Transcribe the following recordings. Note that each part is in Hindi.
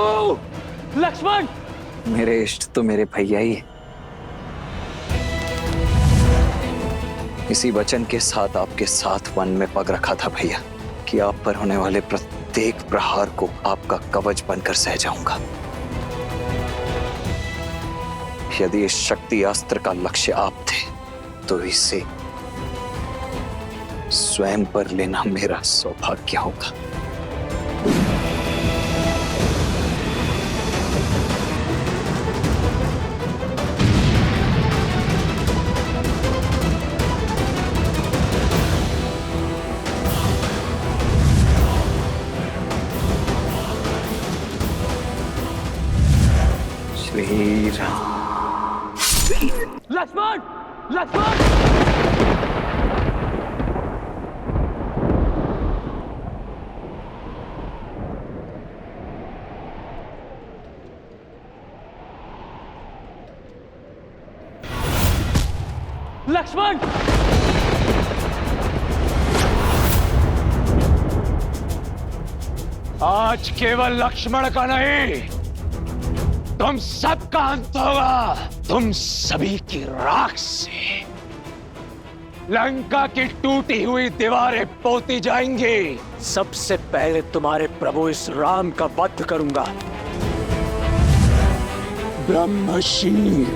प्रभु लक्ष्मण। मेरे इष्ट तो मेरे भैया ही है। इसी वचन के साथ आपके साथ वन में पग रखा था भैया कि आप पर होने वाले प्रत्येक प्रहार को आपका कवच बनकर सह जाऊंगा। यदि इस शक्ति अस्त्र का लक्ष्य आप थे तो इसे स्वयं पर लेना मेरा सौभाग्य होगा। श्री राम। लक्ष्मण लक्ष्मण। लक्ष्मण आज केवल लक्ष्मण का नहीं, तुम सबका अंत होगा। तुम सभी की राख से लंका की टूटी हुई दीवारें पोती जाएंगी। सबसे पहले तुम्हारे प्रभु इस राम का वध करूंगा। ब्रह्मशील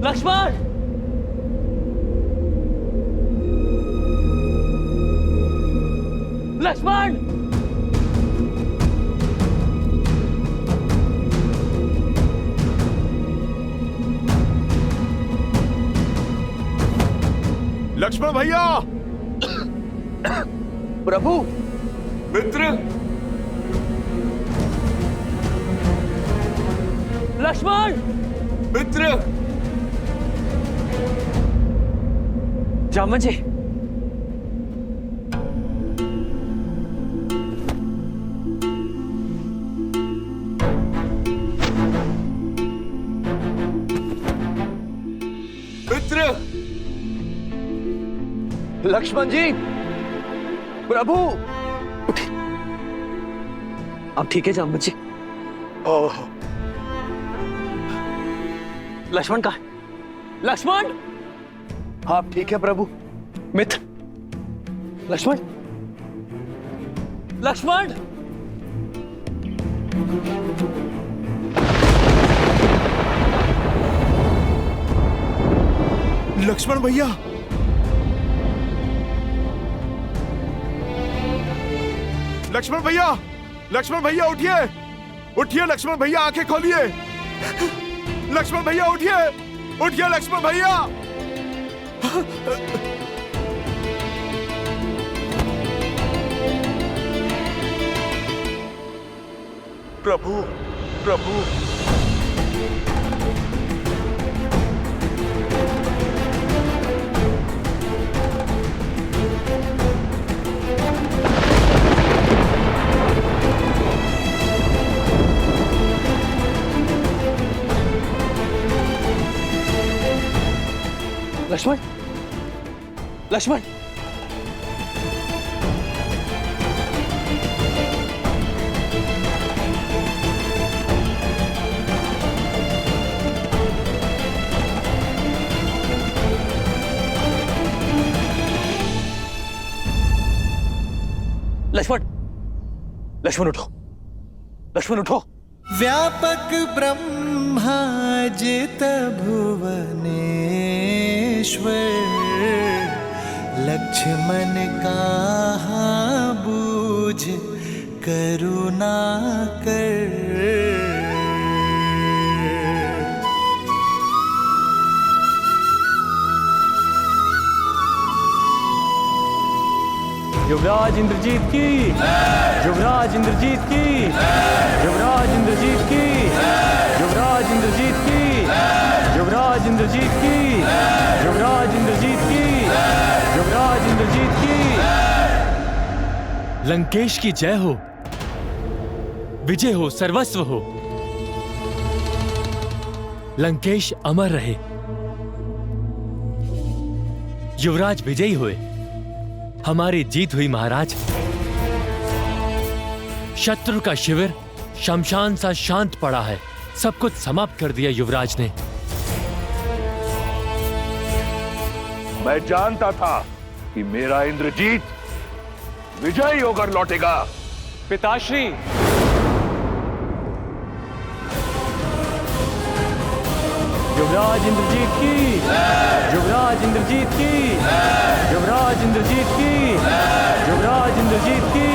लक्ष्मण लक्ष्मण। लक्ष्मण भैया। प्रभु मित्र। लक्ष्मण मित्र। जामन जी। मित्र। लक्ष्मण जी। प्रभु उठे। अब ठीक है जामन जी। ओह लक्ष्मण कहाँ है? लक्ष्मण। आप ठीक है प्रभु? मित्र लक्ष्मण। लक्ष्मण। लक्ष्मण भैया। लक्ष्मण भैया। लक्ष्मण भैया उठिए। उठिए लक्ष्मण भैया, आंखें खोलिए। लक्ष्मण भैया उठिए। उठिए लक्ष्मण भैया। प्रभु प्रभु। लक्ष्मण। लक्ष्मण। लक्ष्मण, लक्ष्मण उठो, लक्ष्मण उठो। व्यापक ब्रह्माजित भुवनेश्वर, लक्ष्मण कहाँ बूझ करुणा कर। युवराज इंद्रजीत की, युवराज इंद्रजीत की, युवराज इंद्रजीत की, युवराज इंद्रजीत की, युवराज इंद्रजीत की, युवराज इंद्रजीत की, युवराज इंद्रजीत की। लंकेश की जय हो, विजय हो, सर्वस्व हो। लंकेश अमर रहे। युवराज विजयी हुए, हमारी जीत हुई महाराज। शत्रु का शिविर शमशान सा शांत पड़ा है, सब कुछ समाप्त कर दिया युवराज ने। मैं जानता था कि मेरा इंद्रजीत विजयी होकर लौटेगा। पिताश्री, युवराज इंद्रजीत की, युवराज इंद्रजीत की, युवराज इंद्रजीत की, युवराज इंद्रजीत की।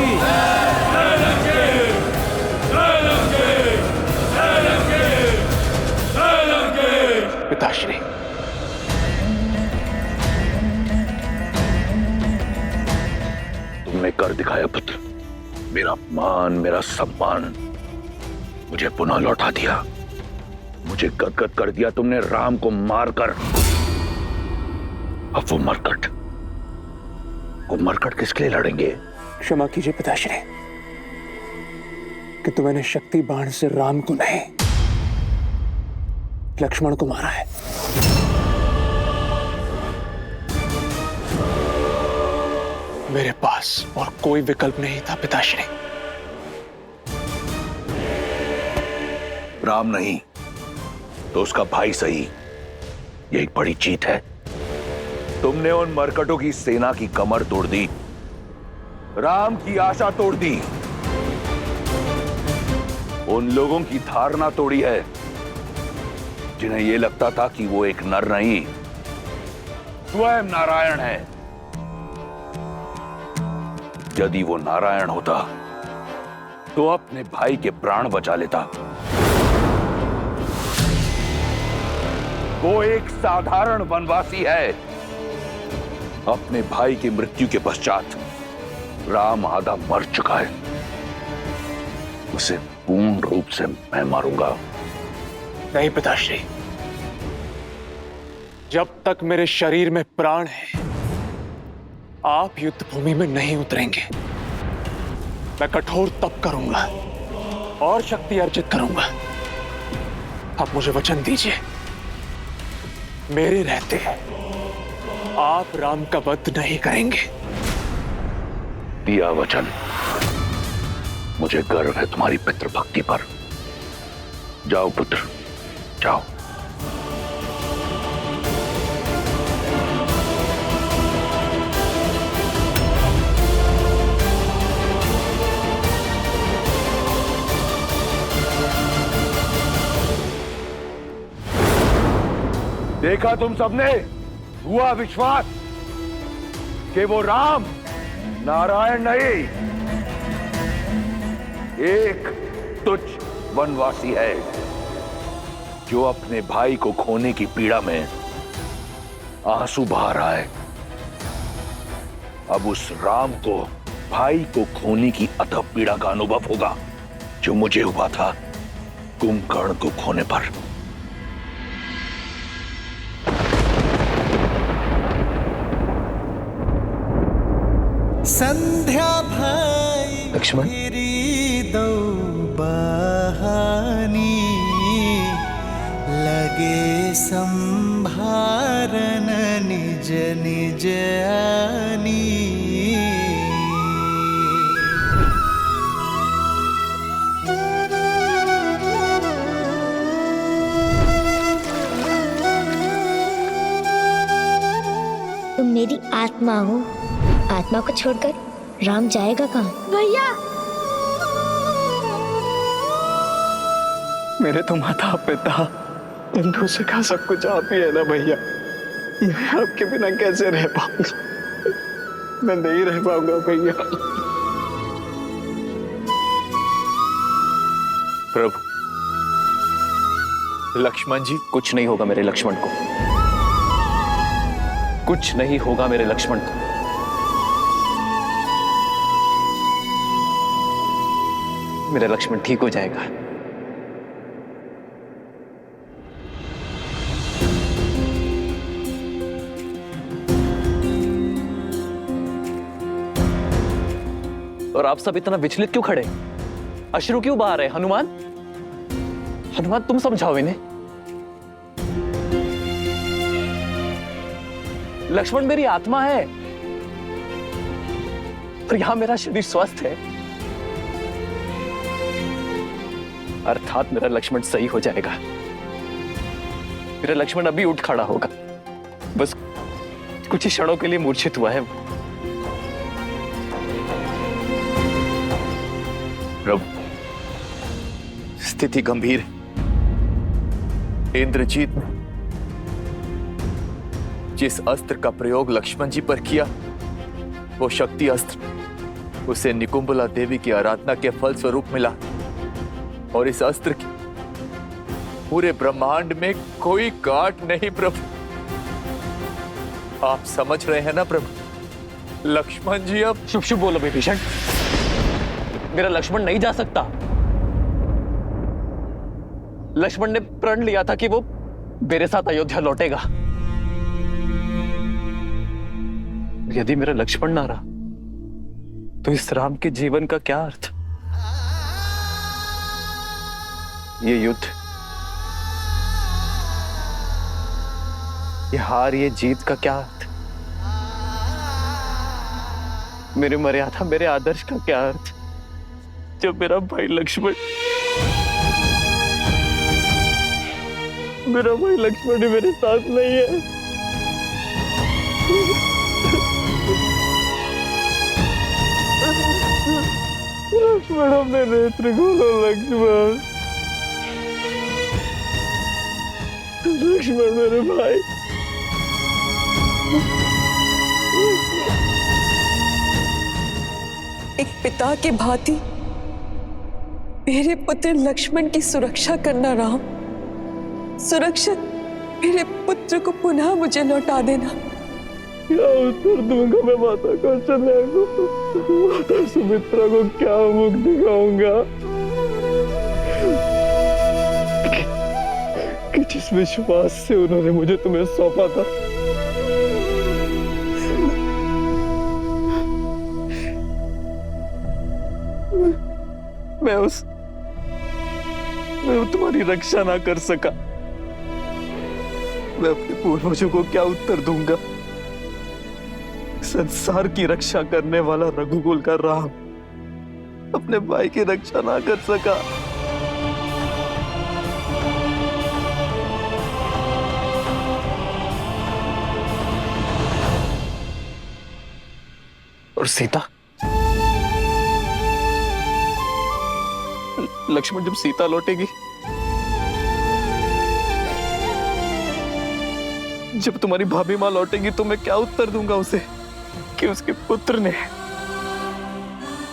पिताश्री, तुमने कर दिखाया पुत्र। मेरा मान, मेरा सम्मान मुझे पुनः लौटा दिया। मुझे गदगद कर दिया तुमने राम को मारकर। अब वो मरकट किसके लिए लड़ेंगे? क्षमा कीजिए पिताश्री कि तो मैंने शक्ति बाण से राम को नहीं, लक्ष्मण को मारा है। मेरे पास और कोई विकल्प नहीं था पिताश्री। राम नहीं तो उसका भाई सही, ये एक बड़ी जीत है। तुमने उन मरकटों की सेना की कमर तोड़ दी, राम की आशा तोड़ दी, उन लोगों की धारणा तोड़ी है जिन्हें यह लगता था कि वो एक नर नहीं, स्वयं नारायण है। यदि वो नारायण होता तो अपने भाई के प्राण बचा लेता। वो एक साधारण वनवासी है। अपने भाई की मृत्यु के पश्चात राम आधा मर चुका है, उसे पूर्ण रूप से मैं मारूंगा। नहीं पिताश्री, जब तक मेरे शरीर में प्राण है आप युद्ध भूमि में नहीं उतरेंगे। मैं कठोर तप करूंगा और शक्ति अर्जित करूंगा। आप मुझे वचन दीजिए, मेरे रहते आप राम का वध नहीं करेंगे। दिया वचन। मुझे गर्व है तुम्हारी पितृभक्ति पर। जाओ पुत्र, जाओ। देखा तुम सबने, हुआ विश्वास कि वो राम नारायण नहीं, एक तुच्छ वनवासी है जो अपने भाई को खोने की पीड़ा में आंसू बहा रहा है। अब उस राम को भाई को खोने की अथक पीड़ा का अनुभव होगा जो मुझे हुआ था कुंभकर्ण को खोने पर। संध्या भाई लक्ष्मण, दो बहानी, लगे संभारन निज निज आनी। तुम मेरी आत्मा हो, आत्मा को छोड़कर राम जाएगा कहाँ? भैया मेरे तो माता पिता बंधु से का सब कुछ आप ही है ना भैया। मैं आपके बिना कैसे रह पाऊंगा? मैं नहीं रह पाऊंगा भैया। प्रभु, लक्ष्मण जी, कुछ नहीं होगा मेरे लक्ष्मण को, कुछ नहीं होगा मेरे लक्ष्मण को। मेरा लक्ष्मण ठीक हो जाएगा। और आप सब इतना विचलित क्यों खड़े? अश्रु क्यों बहा रहे? हनुमान, हनुमान तुम समझाओ इन्हें। लक्ष्मण मेरी आत्मा है और यहां मेरा शरीर स्वस्थ है, अर्थात मेरा लक्ष्मण सही हो जाएगा। मेरा लक्ष्मण अभी उठ खड़ा होगा, बस कुछ ही क्षणों के लिए मूर्छित हुआ है। प्रभु, स्थिति गंभीर है। इंद्रजीत ने जिस अस्त्र का प्रयोग लक्ष्मण जी पर किया, वो शक्ति अस्त्र उसे निकुंबला देवी की आराधना के फल स्वरूप मिला, और इस अस्त्र की पूरे ब्रह्मांड में कोई गांठ नहीं। प्रभु, आप समझ रहे हैं ना प्रभु? लक्ष्मण जी अब शुभ शुभ बोलो विभीषण, मेरा लक्ष्मण नहीं जा सकता। लक्ष्मण ने प्रण लिया था कि वो मेरे साथ अयोध्या लौटेगा। यदि मेरा लक्ष्मण ना रहा तो इस राम के जीवन का क्या अर्थ? ये युद्ध, ये हार, ये जीत का क्या अर्थ? मेरे मर्यादा, मेरे आदर्श का क्या अर्थ जब मेरा भाई लक्ष्मण ही मेरे साथ नहीं है? लक्ष्मण, अपने नेत्र खोलो लक्ष्मण। लक्ष्मण मेरे भाई। एक पिता के भांति मेरे पुत्र लक्ष्मण की सुरक्षा करना राम। सुरक्षित मेरे पुत्र को पुनः मुझे लौटा देना। क्या उत्तर दूंगा मैं माता कौशल्या को? माता सुमित्रा को क्या मुख दिखाऊंगा कि जिस विश्वास से उन्होंने मुझे तुम्हें सौंपा था? मैं तुम्हारी रक्षा ना कर सका। मैं अपने पूर्वजों को क्या उत्तर दूंगा? संसार की रक्षा करने वाला रघुकुल का राम अपने भाई की रक्षा ना कर सका। और सीता, लक्ष्मण जब सीता लौटेगी, जब तुम्हारी भाभी मां लौटेगी, तो मैं क्या उत्तर दूंगा उसे कि उसके पुत्र ने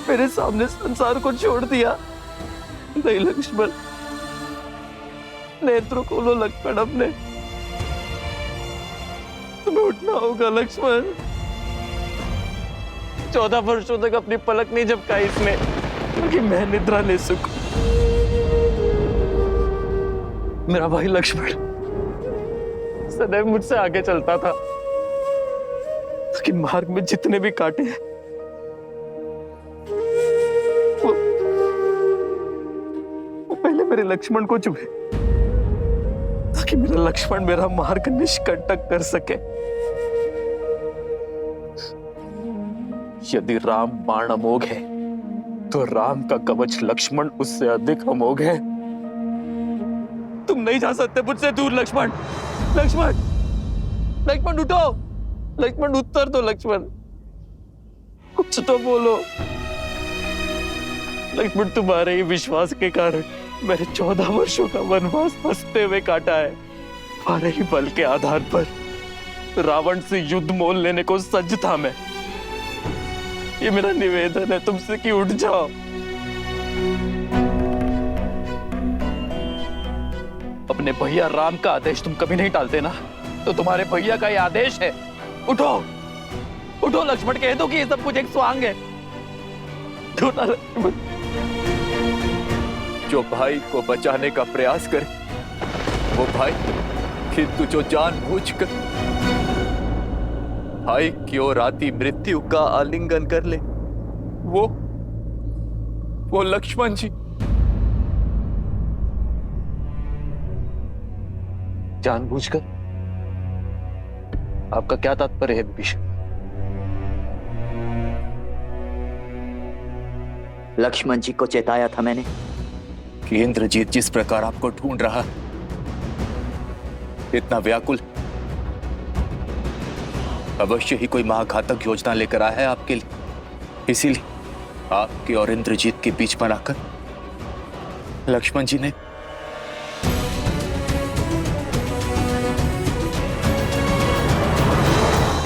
मेरे सामने संसार को छोड़ दिया? नहीं लक्ष्मण, नेत्र खोलो लक्ष्मण अपने, तुम्हें उठना होगा लक्ष्मण। 14 वर्षों तक अपनी पलक नहीं झपकाई इसने कि मैं निद्रा ले सकूं। मेरा भाई लक्ष्मण सदैव मुझसे आगे चलता था कि मार्ग में जितने भी कांटे हैं वो पहले मेरे लक्ष्मण को चुभे, ताकि मेरा लक्ष्मण मेरा मार्ग निष्कंटक कर सके। यदि राम बाण अमोघ है तो राम का कवच लक्ष्मण उससे अधिक अमोघ है। तुम नहीं जा सकते मुझसे दूर लक्ष्मण। लक्ष्मण, लक्ष्मण उठो, लक्ष्मण उत्तर दो लक्ष्मण। कुछ तो बोलो। लक्ष्मण, तुम्हारे ही विश्वास के कारण मैंने 14 वर्षों का वनवास हंसते हुए काटा है। तुम्हारे ही बल के आधार पर रावण से युद्ध मोल लेने को सज्ज था मैं। ये मेरा निवेदन है तुमसे कि उठ जाओ। अपने भैया राम का आदेश तुम कभी नहीं टालते ना, तो तुम्हारे भैया का ये आदेश है। उठो उठो लक्ष्मण, कह दो कि ये सब कुछ एक स्वांग है। उठो ना लक्ष्मण। जो भाई को बचाने का प्रयास करे वो भाई, किंतु जो जानबूझकर भाई की ओर आती मृत्यु का आलिंगन कर ले वो लक्ष्मण जी। जानबूझकर? आपका क्या तात्पर्य है विभीषण? लक्ष्मण जी को चेताया था मैंने कि इंद्रजीत जिस प्रकार आपको ढूंढ रहा, इतना व्याकुल, अवश्य ही कोई महाघातक योजना लेकर आया है आपके लिए। इसीलिए आपके और इंद्रजीत के बीच बनाकर लक्ष्मण जी ने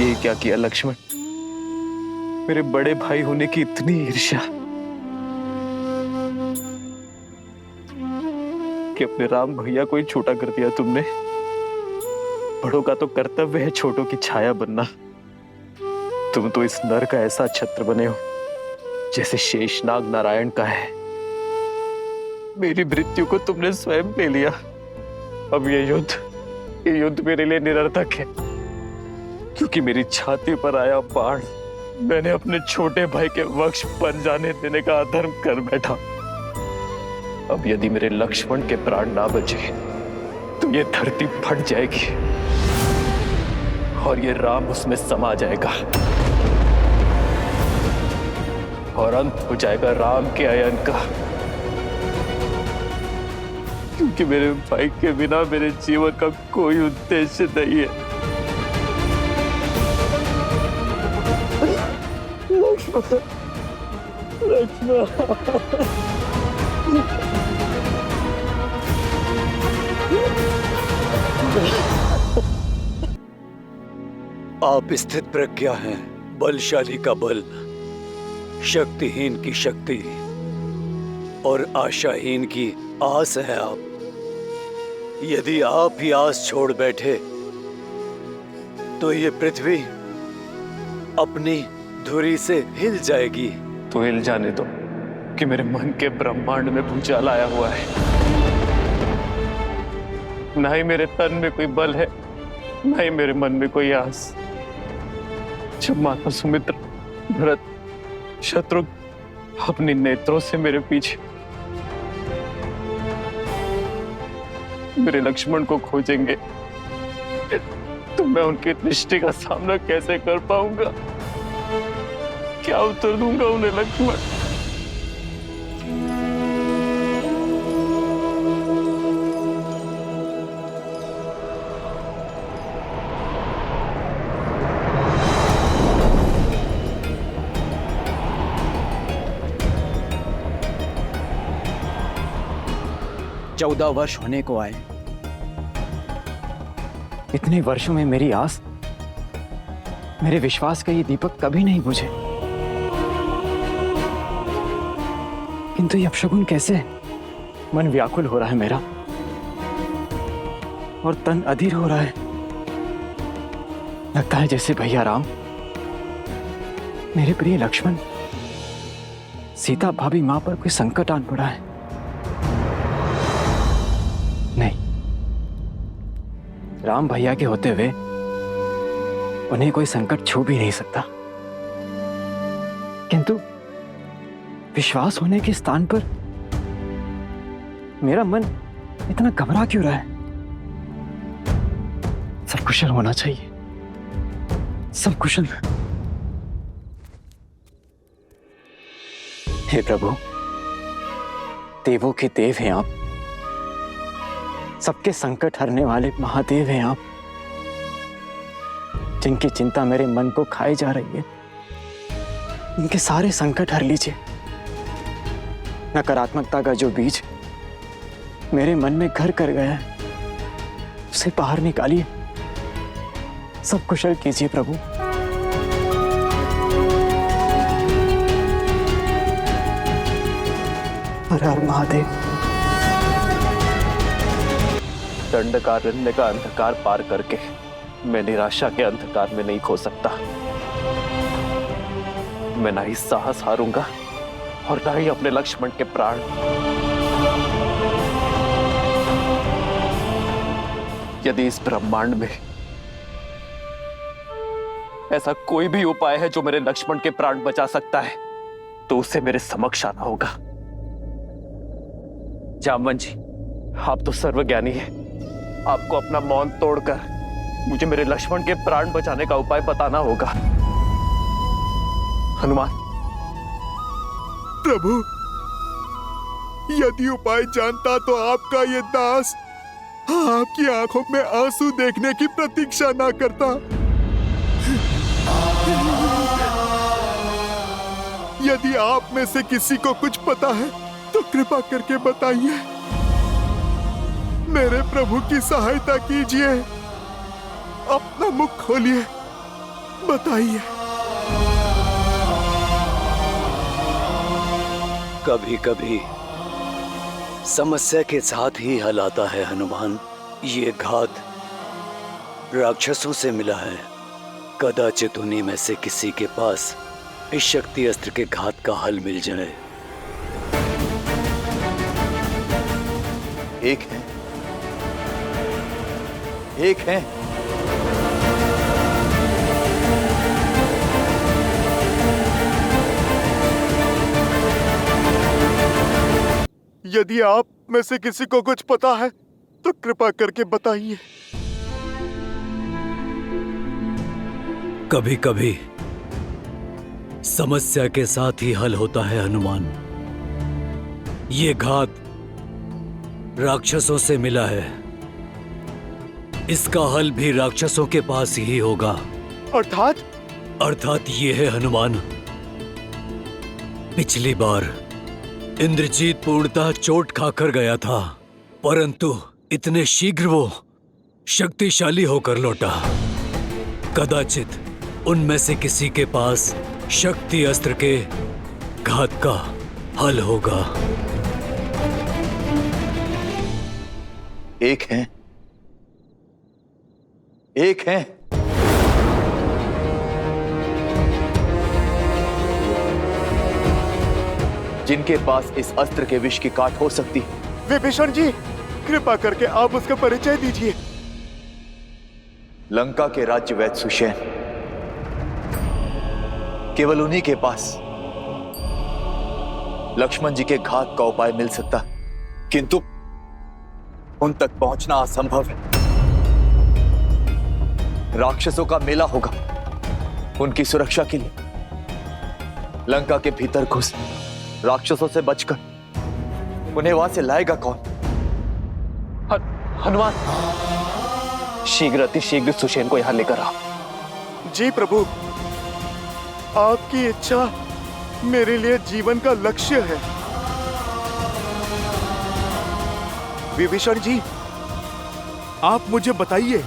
ये क्या किया लक्ष्मण? मेरे बड़े भाई होने की इतनी ईर्ष्या कि अपने राम भैया को ही छोटा कर दिया तुमने। बड़ों का तो कर्तव्य है छोटों की छाया बनना। तुम तो इस नर का ऐसा छत्र बने हो जैसे शेषनाग नारायण का है। मेरी मृत्यु को तुमने स्वयं ले लिया। अब ये युद्ध मेरे लिए निरर्थक है, क्योंकि मेरी छाती पर आया बाण मैंने अपने छोटे भाई के वक्ष बन जाने देने का अधर्म कर बैठा। अब यदि मेरे लक्ष्मण के प्राण ना बचे तो ये धरती फट जाएगी और ये राम उसमें समा जाएगा और अंत हो जाएगा राम के अयन का। क्योंकि मेरे भाई के बिना मेरे जीवन का कोई उद्देश्य नहीं है। आप स्थित प्रज्ञा हैं, बलशाली का बल, शक्तिहीन की शक्ति और आशाहीन की आस है आप। यदि आप ही आस छोड़ बैठे तो ये पृथ्वी अपनी धुरी से हिल जाएगी। तो हिल जाने दो कि मेरे मन के ब्रह्मांड में भूचाल आया हुआ है। ना ही मेरे तन में कोई बल है, ना ही मेरे मन में कोई आस। जब माता सुमित्र, भरत, शत्रुघ्न अपने नेत्रों से मेरे पीछे मेरे लक्ष्मण को खोजेंगे तो मैं उनकी दृष्टि का सामना कैसे कर पाऊंगा? क्या उत्तर दूंगा उन्हें लक्ष्मण? चौदह वर्ष होने को आए। इतने वर्षों में मेरी आस, मेरे विश्वास का ये दीपक कभी नहीं बुझे। किंतु ये अपशगुन कैसे? मन व्याकुल हो रहा है मेरा और तन अधीर हो रहा है। लगता है जैसे भैया राम, मेरे प्रिय लक्ष्मण, सीता भाभी मां पर कोई संकट आन पड़ा है। नहीं, राम भैया के होते हुए उन्हें कोई संकट छू भी नहीं सकता। किंतु विश्वास होने के स्थान पर मेरा मन इतना घबरा क्यों रहा है? सब कुशल होना चाहिए, सब कुशल। हे प्रभु, देवों के देव हैं आप, सबके संकट हरने वाले महादेव हैं आप, जिनकी चिंता मेरे मन को खाए जा रही है। इनके सारे संकट हर लीजिए। नकारात्मकता का जो बीज मेरे मन में घर कर गया है उसे बाहर निकालिए, सब कुशल कीजिए प्रभु। हर हर महादेव। दंडकारण्य का अंधकार पार करके मैं निराशा के अंधकार में नहीं खो सकता। मैं ना ही साहस हारूंगा और ना ही अपने लक्ष्मण के प्राण। यदि इस ब्रह्मांड में ऐसा कोई भी उपाय है जो मेरे लक्ष्मण के प्राण बचा सकता है तो उसे मेरे समक्ष आना होगा। जामवन जी, आप तो सर्वज्ञानी हैं। आपको अपना मौन तोड़कर मुझे मेरे लक्ष्मण के प्राण बचाने का उपाय बताना होगा। हनुमान। प्रभु, यदि उपाय जानता तो आपका ये दास आपकी आंखों में आंसू देखने की प्रतीक्षा ना करता। यदि आप में से किसी को कुछ पता है तो कृपा करके बताइए। मेरे प्रभु की सहायता कीजिए। अपना मुख खोलिए, बताइए। कभी कभी समस्या के साथ ही हल आता है हनुमान। ये घात राक्षसों से मिला है। कदाचित उन्हीं में से किसी के पास इस शक्ति अस्त्र के घात का हल मिल जाए। एक है, एक है। यदि आप में से किसी को कुछ पता है तो कृपा करके बताइए। कभी कभी समस्या के साथ ही हल होता है हनुमान। ये घात राक्षसों से मिला है। इसका हल भी राक्षसों के पास ही होगा। अर्थात ये है हनुमान, पिछली बार इंद्रजीत पूर्णतः चोट खाकर गया था, परंतु इतने शीघ्र वो शक्तिशाली होकर लौटा। कदाचित उनमें से किसी के पास शक्ति अस्त्र के घात का हल होगा। एक है, एक है। जिनके पास इस अस्त्र के विष की काट हो सकती है। विभीषण जी, कृपा करके आप उसका परिचय दीजिए। लंका के राज्य वैद्य सुषेण, केवल उन्हीं के पास लक्ष्मण जी के घात का उपाय मिल सकता, किंतु उन तक पहुंचना असंभव है। राक्षसों का मेला होगा। उनकी सुरक्षा के लिए लंका के भीतर घुस राक्षसों से बचकर उन्हें वहां से लाएगा कौन? हनुमान, शीघ्र अतिशीघ्र सुषेण को यहां लेकर आ। जी प्रभु, आपकी इच्छा मेरे लिए जीवन का लक्ष्य है। विभीषण जी, आप मुझे बताइए,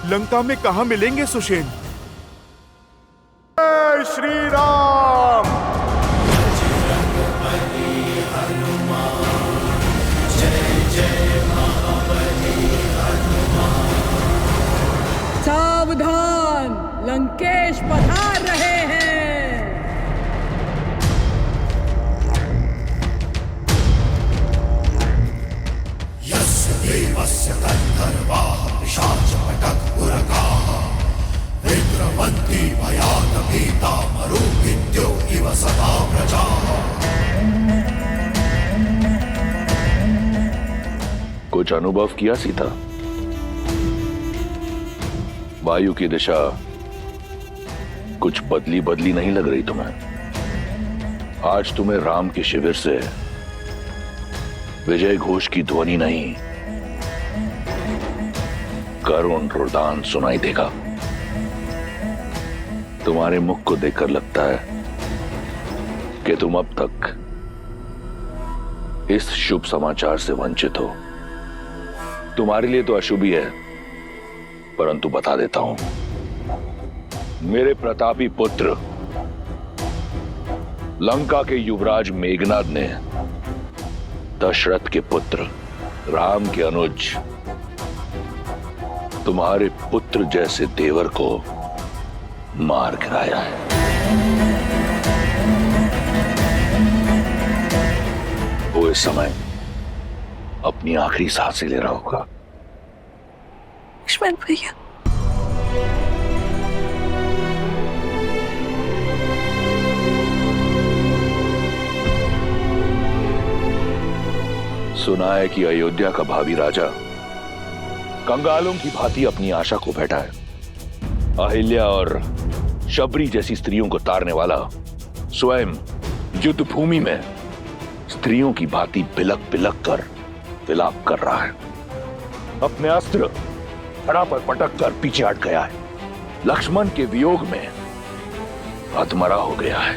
लंका में कहां मिलेंगे सुषेण? जय श्री राम। सावधान, लंकेश पधार रहे हैं। यस्य देवस्य गन्धर्वाः पिशाचपटः उरगाः विद्रवन्ति भयात् भीता मरुभिद्यो इव सदा प्रजाः। कुछ अनुभव किया सीता? वायु की दिशा कुछ बदली बदली नहीं लग रही तुम्हें? आज तुम्हें राम के शिविर से विजय घोष की ध्वनि नहीं, करुण रुदान सुनाई देगा। तुम्हारे मुख को देखकर लगता है कि तुम अब तक इस शुभ समाचार से वंचित हो। तुम्हारे लिए तो अशुभ ही है, परंतु बता देता हूं, मेरे प्रतापी पुत्र लंका के युवराज मेघनाद ने दशरथ के पुत्र राम के अनुज तुम्हारे पुत्र जैसे देवर को मार गिराया है। वो इस समय अपनी आखिरी सांसें ले रहा होगा। लक्ष्मण भैया, सुना है कि अयोध्या का भावी राजा कंगालों की भांति अपनी आशा को बैठा है। अहिल्या और शबरी जैसी स्त्रियों को तारने वाला स्वयं युद्ध भूमि में स्त्रियों की भांति बिलक बिलक कर विलाप कर रहा है। अपने अस्त्र धड़ा पर पटक कर पीछे हट गया है। लक्ष्मण के वियोग में हतमरा हो गया है।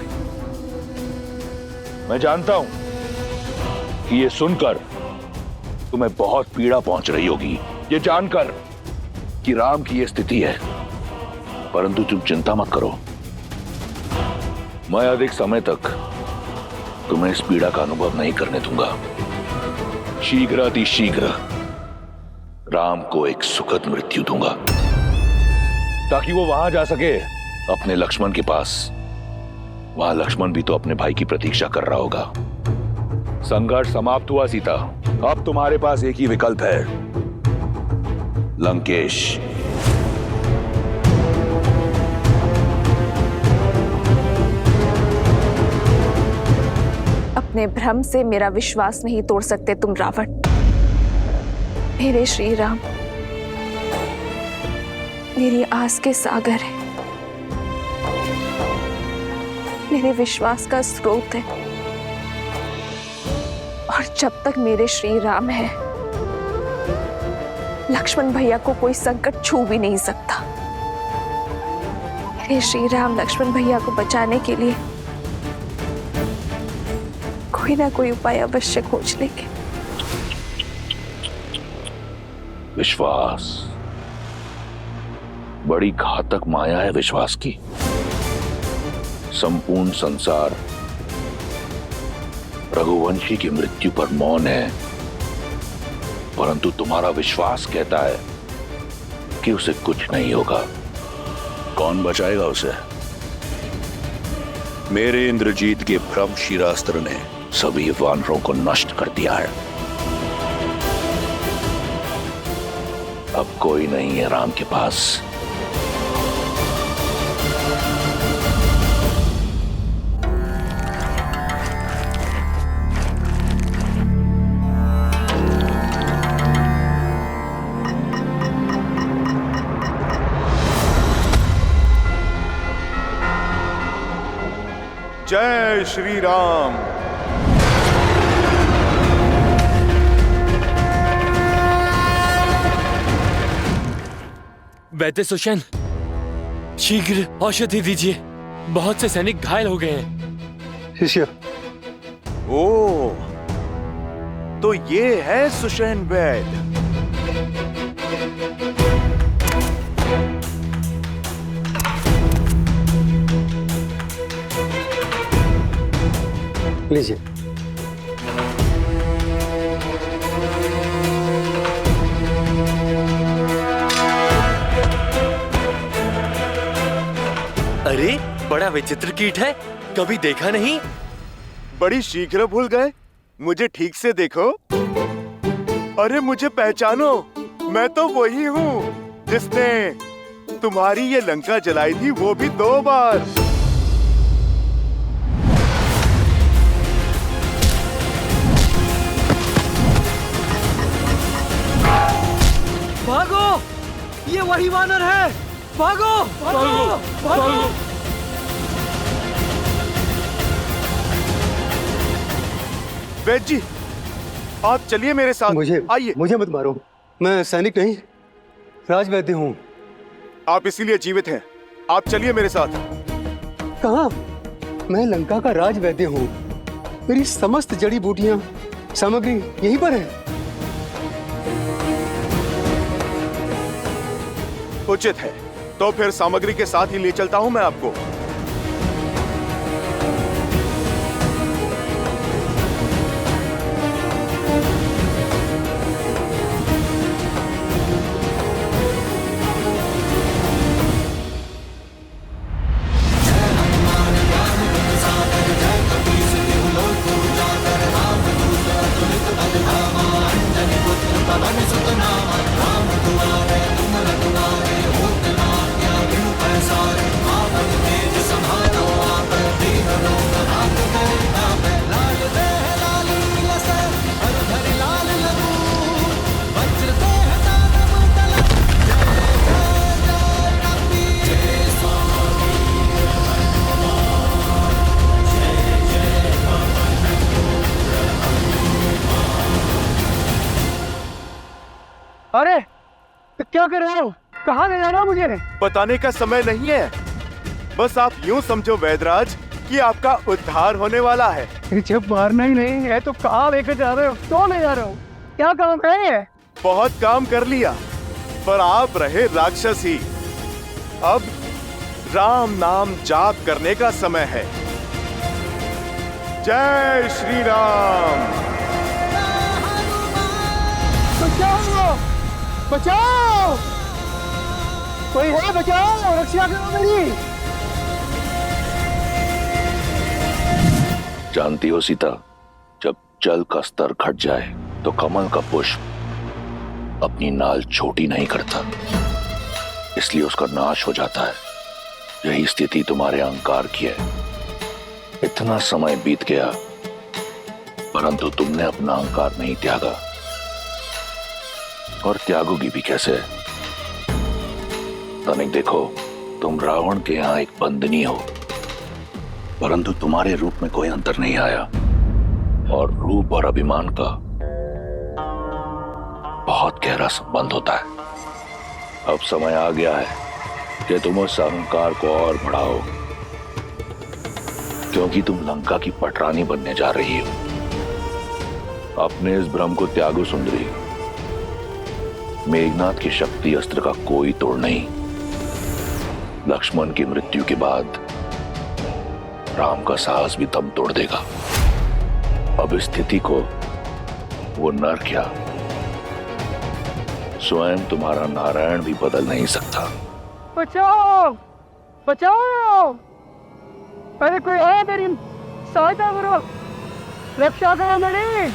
मैं जानता हूं कि ये सुनकर तुम्हें बहुत पीड़ा पहुंच रही होगी, ये जानकर कि राम की ये स्थिति है, परंतु तुम चिंता मत करो। मैं अधिक समय तक तुम्हें इस पीड़ा का अनुभव नहीं करने दूंगा। शीघ्र राम को एक सुखद मृत्यु दूंगा, ताकि वो वहां जा सके अपने लक्ष्मण के पास। वहां लक्ष्मण भी तो अपने भाई की प्रतीक्षा कर रहा होगा। संघर्ष समाप्त हुआ सीता, अब तुम्हारे पास एक ही विकल्प है, लंकेश। अपने भ्रम से मेरा विश्वास नहीं तोड़ सकते तुम रावण। मेरे श्री राम मेरी आस के सागर है, मेरे विश्वास का स्रोत है, और जब तक मेरे श्री राम है, लक्ष्मण भैया को कोई संकट छू भी नहीं सकता। मेरे श्री राम लक्ष्मण भैया को बचाने के लिए कोई ना कोई उपाय अवश्य खोज लेंगे। विश्वास बड़ी घातक माया है विश्वास की। संपूर्ण संसार रघुवंशी की मृत्यु पर मौन है, परंतु तुम्हारा विश्वास कहता है कि उसे कुछ नहीं होगा। कौन बचाएगा उसे? मेरे इंद्रजीत के भ्रम शिरास्त्र ने सभी वानरों को नष्ट कर दिया है। अब कोई नहीं है राम के पास। जय श्री राम। वैद्य सुषेण, शीघ्र औषधि दीजिए, बहुत से सैनिक घायल हो गए हैं। शिष्य, ओ, तो ये है सुषेण वैद्य। लीजिए। अरे, बड़ा विचित्र कीट है, कभी देखा नहीं। बड़ी शीघ्र भूल गए, मुझे ठीक से देखो। अरे मुझे पहचानो, मैं तो वही हूँ जिसने तुम्हारी ये लंका जलाई थी, वो भी 2 बार। भागो, ये वही वानर है। भागो, भागो, भागो। वैद्य जी, आप चलिए मेरे साथ। आइए। मुझे मत मारो, मैं सैनिक नहीं, राजवैद्य हूँ। आप इसीलिए जीवित हैं। आप चलिए मेरे साथ। कहाँ? मैं लंका का राज वैद्य हूँ। मेरी समस्त जड़ी बूटियां सामग्री यहीं पर है। उचित है, तो फिर सामग्री के साथ ही ले चलता हूं मैं आपको। अरे तो क्या कर रहे हो? कहाँ ले जा रहे हो मुझे? बताने का समय नहीं है, बस आप यूं समझो वैदराज कि आपका उद्धार होने वाला है। जब मारना ही नहीं है तो कहाँ लेकर जा रहे हो? क्यों ले जा रहे हो? क्या काम है? बहुत काम कर लिया, पर आप रहे राक्षस ही। अब राम नाम जाप करने का समय है। जय श्री राम। बचाओ! बचाओ! कोई है? बचाओ! रक्षा करो मेरी। जानती हो सीता, जब जल का स्तर घट जाए तो कमल का पुष्प अपनी नाल छोटी नहीं करता, इसलिए उसका नाश हो जाता है। यही स्थिति तुम्हारे अहंकार की है। इतना समय बीत गया, परंतु तुमने अपना अहंकार नहीं त्यागा, और त्यागोगी भी कैसे? तनिक देखो, तुम रावण के यहाँ एक बंदनी हो, परंतु तुम्हारे रूप में कोई अंतर नहीं आया, और रूप और अभिमान का बहुत गहरा संबंध होता है। अब समय आ गया है कि तुम उस अहंकार को और बढ़ाओ, क्योंकि तुम लंका की पटरानी बनने जा रही हो। अपने इस भ्रम को त्यागो सुंदरी। मेघनाथ की शक्ति अस्त्र का कोई तोड़ नहीं। लक्ष्मण की मृत्यु के बाद राम का साहस भी दम तोड़ देगा। अब इस स्थिति को वो नर क्या, स्वयं तुम्हारा नारायण भी बदल नहीं सकता। बचाओ! बचाओ! अरे कोई है मेरी सहायता करो, रक्षा करो मेरी।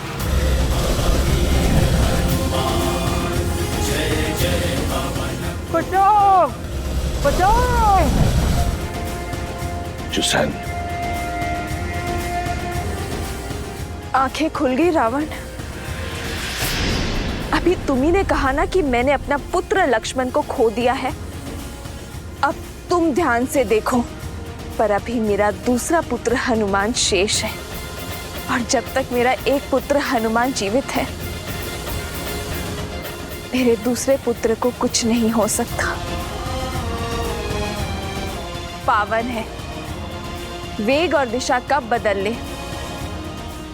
बचाओ! बचाओ! जुसैन, आंखें खुल गई रावण। अभी तुम्ही ने कहा ना कि मैंने अपना पुत्र लक्ष्मण को खो दिया है। अब तुम ध्यान से देखो, पर अभी मेरा दूसरा पुत्र हनुमान शेष है, और जब तक मेरा एक पुत्र हनुमान जीवित है, मेरे दूसरे पुत्र को कुछ नहीं हो सकता। पावन है, वेग और दिशा कब बदल ले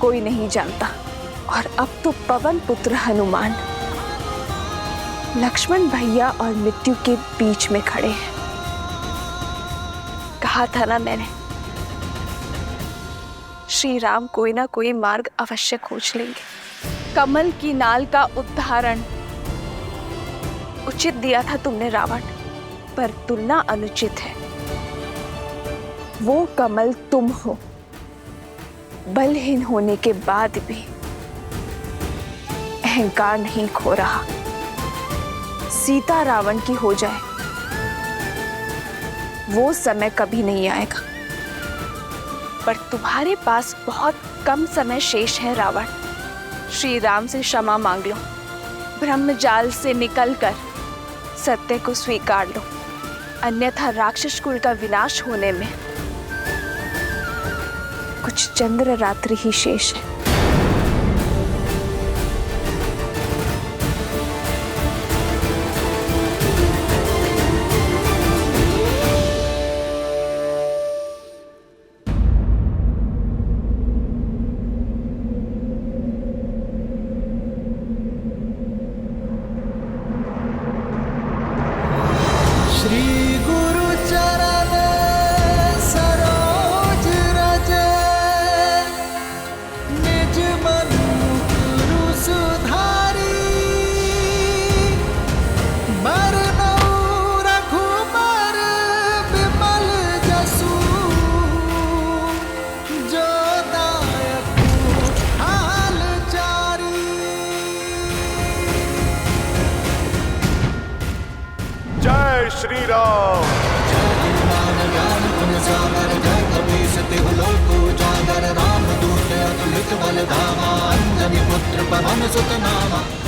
कोई नहीं जानता। और अब तो पवन पुत्र हनुमान लक्ष्मण भैया और मृत्यु के बीच में खड़े हैं। कहा था ना मैंने, श्री राम कोई ना कोई मार्ग अवश्य खोज लेंगे। कमल की नाल का उद्धारण उचित दिया था तुमने रावण, पर तुलना अनुचित है। वो कमल तुम हो, बलहीन होने के बाद भी अहंकार नहीं खो रहा। सीता रावण की हो जाए, वो समय कभी नहीं आएगा, पर तुम्हारे पास बहुत कम समय शेष है रावण। श्री राम से क्षमा मांग लो, ब्रह्मजाल से निकलकर सत्य को स्वीकार लो, अन्यथा राक्षस कुल का विनाश होने में कुछ चंद्र रात्रि ही शेष है। श्री राम।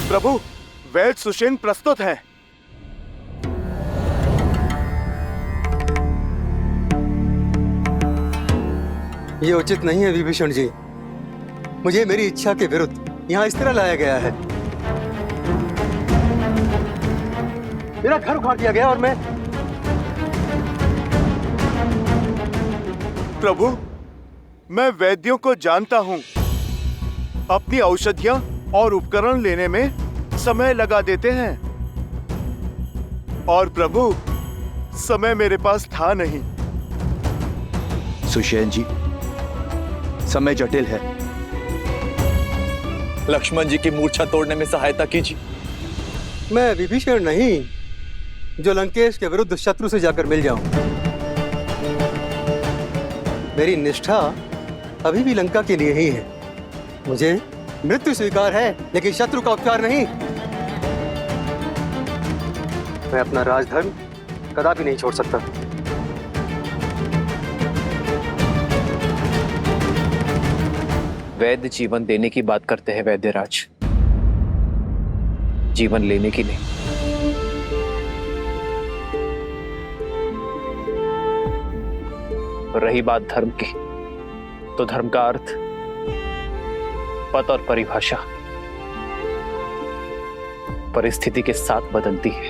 प्रभु, वैद्य सुषेण प्रस्तुत हैं। ये उचित नहीं है विभीषण जी। मुझे मेरी इच्छा के विरुद्ध यहाँ इस तरह लाया गया है। मेरा घर उखाड़ दिया गया और मैं प्रभु, मैं वैद्यों को जानता हूँ। अपनी औषधियाँ और उपकरण लेने में समय लगा देते हैं। और प्रभु, समय मेरे पास था नहीं। सुषेण जी, समय जटिल है। लक्ष्मण जी की मूर्छा तोड़ने में सहायता कीजिए। मैं विभीषण नहीं जो लंकेश के विरुद्ध शत्रु से जाकर मिल जाऊं। मेरी निष्ठा अभी भी लंका के लिए ही है। मुझे मृत्यु स्वीकार है, लेकिन शत्रु का उपचार नहीं। मैं अपना राजधर्म कदापि नहीं छोड़ सकता। वैद्य जीवन देने की बात करते हैं वैद्यराज, जीवन लेने की नहीं। रही बात धर्म की, तो धर्म का अर्थ, पद और परिभाषा परिस्थिति के साथ बदलती है।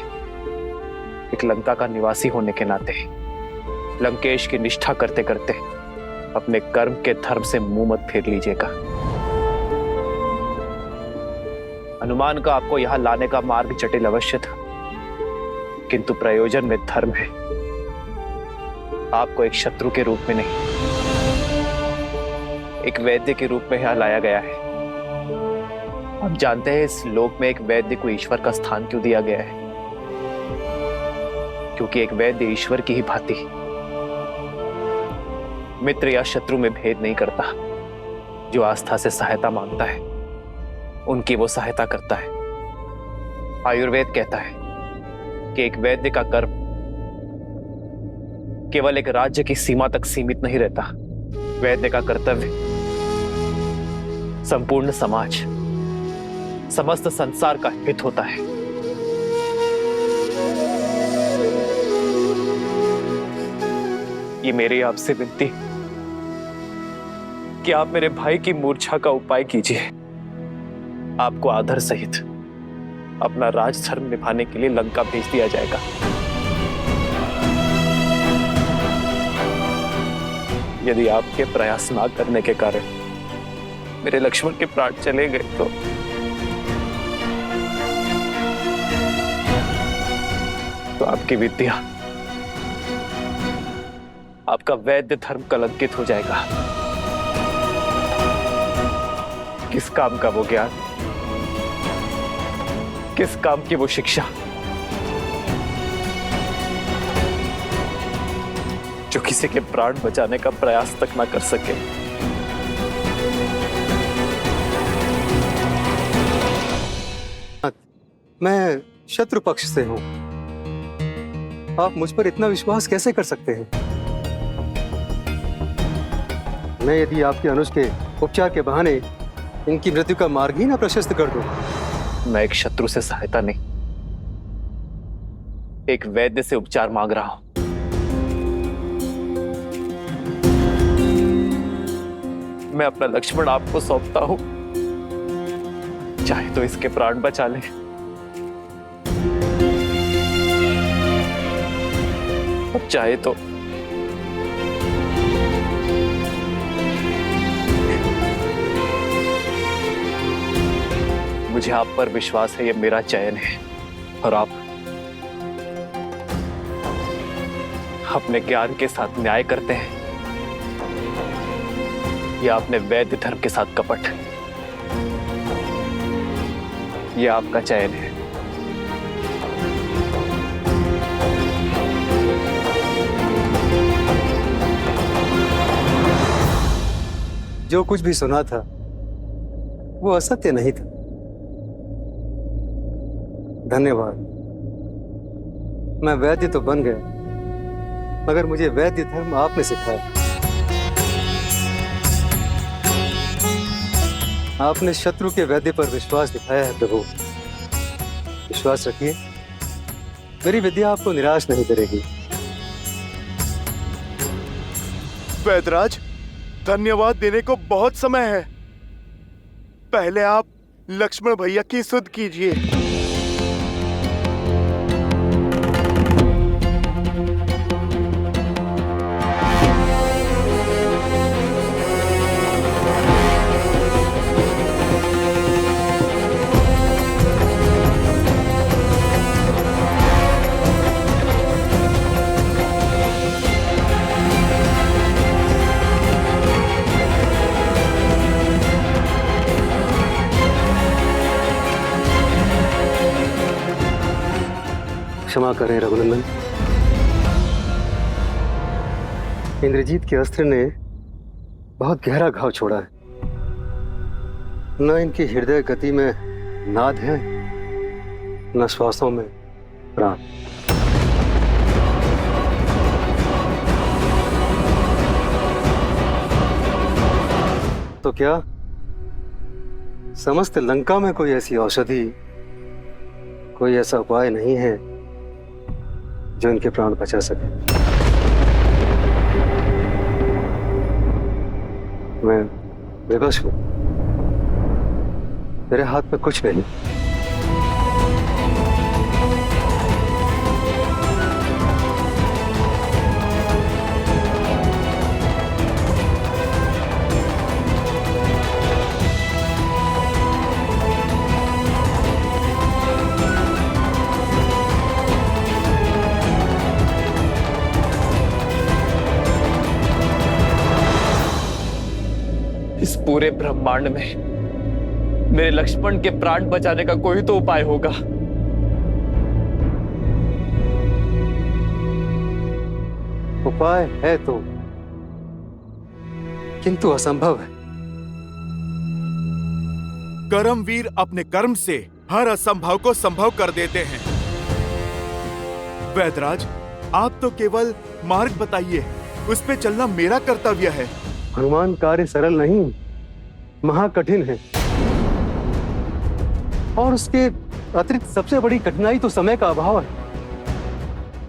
एक लंका का निवासी होने के नाते लंकेश की निष्ठा करते करते अपने कर्म के धर्म से मुंह मत फेर लीजिएगा। अनुमान का आपको यहां लाने का मार्ग जटिल अवश्य था, किंतु प्रयोजन में धर्म है। आपको एक शत्रु के रूप में नहीं, एक वैद्य के रूप में यहां लाया गया है। आप जानते हैं इस लोक में एक वैद्य को ईश्वर का स्थान क्यों दिया गया है? क्योंकि एक वैद्य ईश्वर की ही भांति मित्र या शत्रु में भेद नहीं करता। जो आस्था से सहायता मांगता है, उनकी वो सहायता करता है। आयुर्वेद कहता है कि एक वैद्य का कर्म केवल एक राज्य की सीमा तक सीमित नहीं रहता। वैद्य का कर्तव्य संपूर्ण समाज, समस्त संसार का हित होता है। ये मेरी आपसे विनती कि आप मेरे भाई की मूर्छा का उपाय कीजिए। आपको आदर सहित अपना राजधर्म निभाने के लिए लंका भेज दिया जाएगा। यदि आपके प्रयास ना करने के कारण मेरे लक्ष्मण के प्राण चले गए तो आपकी विद्या, आपका वैद्य धर्म कलंकित हो जाएगा। किस काम का वो ज्ञान, किस काम की वो शिक्षा जो किसी के प्राण बचाने का प्रयास तक ना कर सके। मैं शत्रु पक्ष से हूं। आप मुझ पर इतना विश्वास कैसे कर सकते हैं? मैं यदि आपके अनुज के उपचार के बहाने इनकी मृत्यु का मार्ग ही ना प्रशस्त कर दूं। मैं एक शत्रु से सहायता नहीं, एक वैद्य से उपचार मांग रहा हूं। मैं अपना लक्ष्मण आपको सौंपता हूं, चाहे तो इसके प्राण बचा ले, और चाहे तो मुझे आप पर विश्वास है, ये मेरा चयन है, और आप अपने ज्ञान के साथ न्याय करते हैं या अपने वैद्य धर्म के साथ कपट। यह आपका चयन है। जो कुछ भी सुना था वो असत्य नहीं था। धन्यवाद। मैं वैद्य तो बन गया, मगर मुझे वैद्य धर्म आपने सिखाया। आपने शत्रु के वैद्य पर विश्वास दिखाया है प्रभु। विश्वास रखिए, मेरी विद्या आपको निराश नहीं करेगी। वैदराज, धन्यवाद देने को बहुत समय है। पहले आप लक्ष्मण भैया की सुध कीजिए। क्षमा करें रघुनंदन, इंद्रजीत के अस्त्र ने बहुत गहरा घाव छोड़ा है। न इनकी हृदय गति में नाद है, न श्वासों में प्राण। तो क्या समस्त लंका में कोई ऐसी औषधि, कोई ऐसा उपाय नहीं है जो इनके प्राण बचा सके? मैं विवश हूं, मेरे हाथ में कुछ नहीं। इस पूरे ब्रह्मांड में मेरे लक्ष्मण के प्राण बचाने का कोई तो उपाय होगा। उपाय है तो, किंतु असंभव है। कर्मवीर अपने कर्म से हर असंभव को संभव कर देते हैं। वैदराज, आप तो केवल मार्ग बताइए, उस पे चलना मेरा कर्तव्य है। हनुमान, कार्य सरल नहीं, महाकठिन है। और उसके अतिरिक्त सबसे बड़ी कठिनाई तो समय का अभाव है।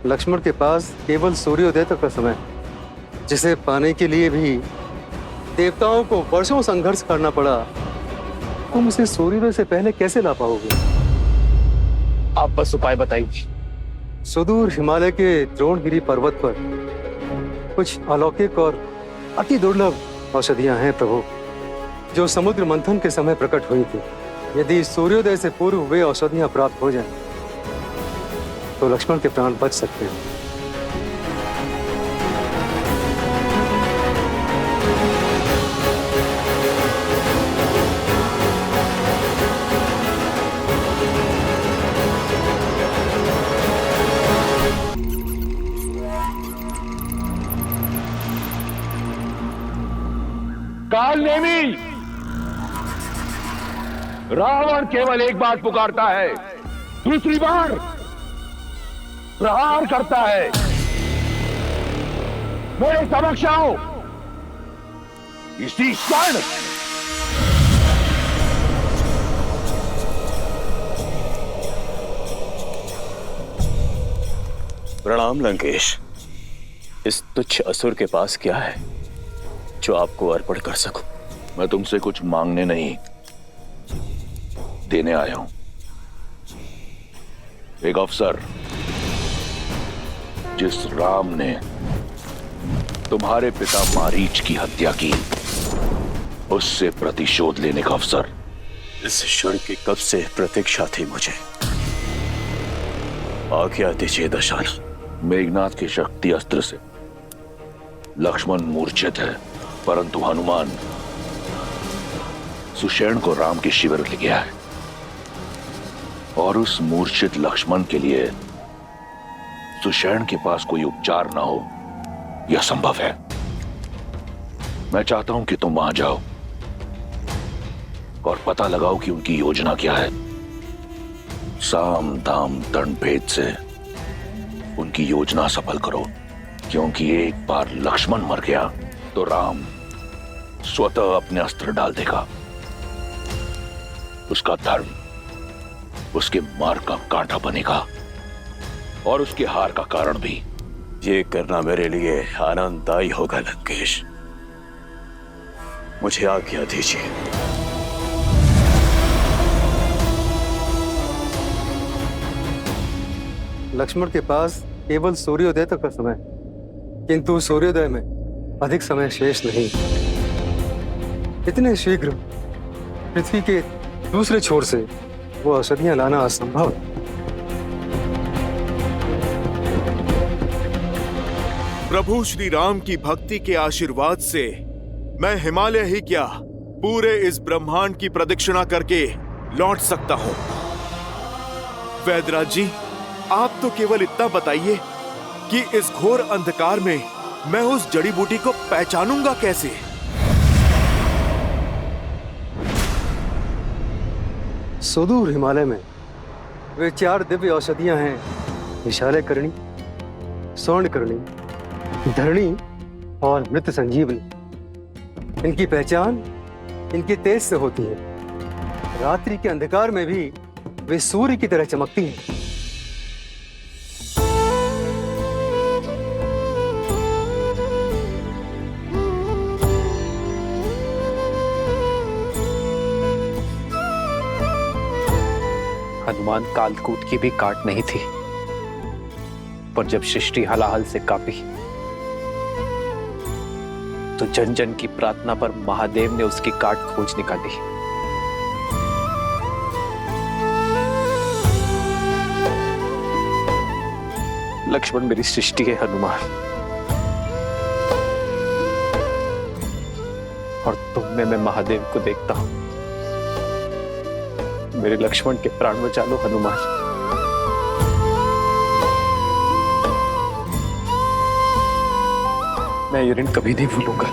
लक्ष्मण के पास केवल सूर्योदय तक का समय, जिसे पाने के लिए भी देवताओं को वर्षों संघर्ष करना पड़ा। तुम उसे सूर्योदय से पहले कैसे ला पाओगे? आप बस उपाय बताइए। सुदूर हिमालय के द्रोणगिरी पर्वत पर कुछ अलौकिक और अति दुर्लभ औषधियां हैं प्रभु, जो समुद्र मंथन के समय प्रकट हुई थी। यदि सूर्योदय से पूर्व वे औषधियां प्राप्त हो जाएं, तो लक्ष्मण के प्राण बच सकते हैं। काल नेमी, रावण केवल एक बार पुकारता है, दूसरी बार प्रहार करता है। मेरे समक्ष आओ इसी क्षण। प्रणाम लंकेश। इस तुच्छ असुर के पास क्या है जो आपको अर्पण कर सकूं? मैं तुमसे कुछ मांगने नहीं, देने आया हूं। एक अवसर, जिस राम ने तुम्हारे पिता मारीच की हत्या की, उससे प्रतिशोध लेने का अवसर। इस क्षण की कब से प्रतीक्षा थी मुझे। आज्ञा दीजिए दशानन। मेघनाथ की शक्ति अस्त्र से लक्ष्मण मूर्छित है, परंतु हनुमान सुषेण को राम के शिविर ले गया है, और उस मूर्छित लक्ष्मण के लिए सुषेण के पास कोई उपचार ना हो, यह संभव है। मैं चाहता हूं कि तुम वहां जाओ और पता लगाओ कि उनकी योजना क्या है। साम दाम दंड भेद से उनकी योजना सफल करो, क्योंकि एक बार लक्ष्मण मर गया तो राम स्वतः अपने अस्त्र डाल देगा। उसका धर्म उसके मार्ग का कांटा बनेगा और उसके हार का कारण भी। ये करना मेरे लिए आनंददायी होगा लंकेश, मुझे आज्ञा दीजिए। लक्ष्मण के पास केवल सूर्योदय तक का समय, किंतु सूर्योदय में अधिक समय शेष नहीं। इतने शीघ्र पृथ्वी के दूसरे छोर से वो औषधियां लाना असंभव है। प्रभु श्री राम की भक्ति के आशीर्वाद से मैं हिमालय ही क्या पूरे इस ब्रह्मांड की प्रदक्षिणा करके लौट सकता हूं। वैद्यराज जी, आप तो केवल इतना बताइए कि इस घोर अंधकार में मैं उस जड़ी बूटी को पहचानूंगा कैसे? सुदूर हिमालय में वे 4 दिव्य औषधियां हैं, विशालकर्णी, स्वर्णकर्णी, धरणी और मृत संजीवनी। इनकी पहचान इनके तेज से होती है। रात्रि के अंधकार में भी वे सूर्य की तरह चमकती हैं। हनुमान कालकूट की भी काट नहीं थी, पर जब सृष्टि हलाहल से कांपी तो जन जन की प्रार्थना पर महादेव ने उसकी काट खोज निकाली। लक्ष्मण मेरी सृष्टि है हनुमान, और तुम में मैं महादेव को देखता हूं। मेरे लक्ष्मण के प्राण बचा लो हनुमान। मैं ये ऋण कभी नहीं भूलूंगा।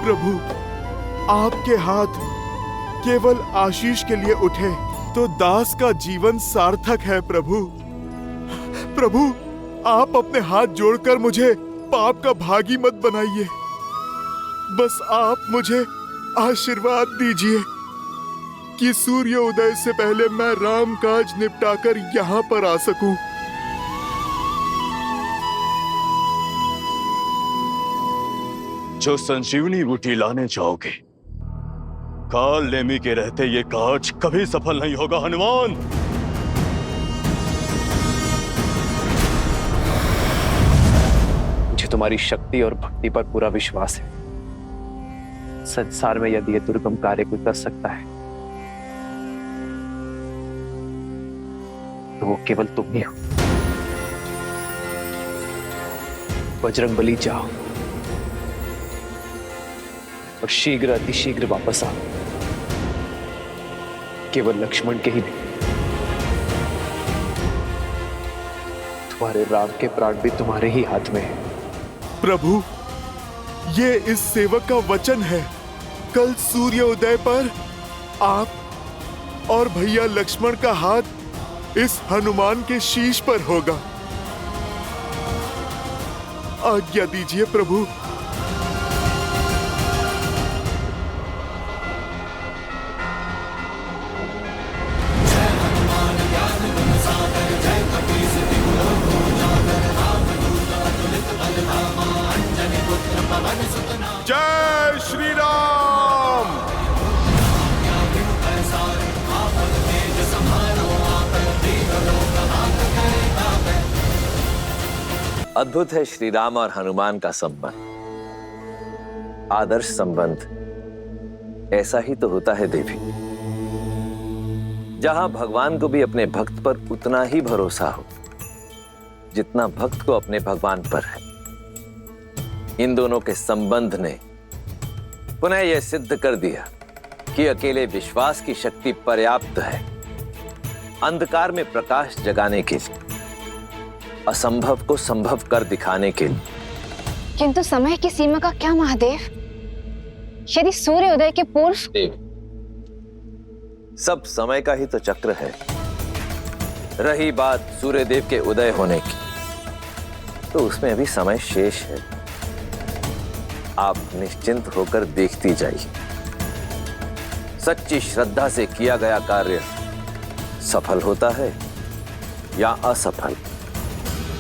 प्रभु, आपके हाथ केवल आशीष के लिए उठे तो दास का जीवन सार्थक है। प्रभु, प्रभु, आप अपने हाथ जोड़कर मुझे पाप का भागी मत बनाइए। बस आप मुझे आशीर्वाद दीजिए कि सूर्योदय से पहले मैं राम काज निपटाकर यहाँ पर आ सकूं। जो संजीवनी बूटी लाने जाओगे, काल नेमी के रहते ये काज कभी सफल नहीं होगा हनुमान। मुझे तुम्हारी शक्ति और भक्ति पर पूरा विश्वास है। संसार में यदि ये दुर्गम कार्य कोई कर सकता है तो वो केवल तुम ही हो। बजरंगबली, जाओ और शीघ्र अतिशीघ्र वापस आओ। केवल लक्ष्मण के ही नहीं, तुम्हारे राम के प्राण भी तुम्हारे ही हाथ में है। प्रभु, ये इस सेवक का वचन है। कल सूर्योदय पर आप और भैया लक्ष्मण का हाथ इस हनुमान के शीश पर होगा। आज्ञा दीजिए प्रभु। जय श्री राम। अद्भुत है श्री राम और हनुमान का संबंध। आदर्श संबंध ऐसा ही तो होता है देवी, जहां भगवान को भी अपने भक्त पर उतना ही भरोसा हो जितना भक्त को अपने भगवान पर है। इन दोनों के संबंध ने पुनः यह सिद्ध कर दिया कि अकेले विश्वास की शक्ति पर्याप्त है अंधकार में प्रकाश जगाने के लिए। असंभव को संभव कर दिखाने के लिए। किंतु समय की सीमा का क्या महादेव? यदि सूर्योदय के पूर्व। देव, सब समय का ही तो चक्र है। रही बात सूर्यदेव के उदय होने की, तो उसमें अभी समय शेष है। आप निश्चिंत होकर देखती जाइए। सच्ची श्रद्धा से किया गया कार्य सफल होता है या असफल।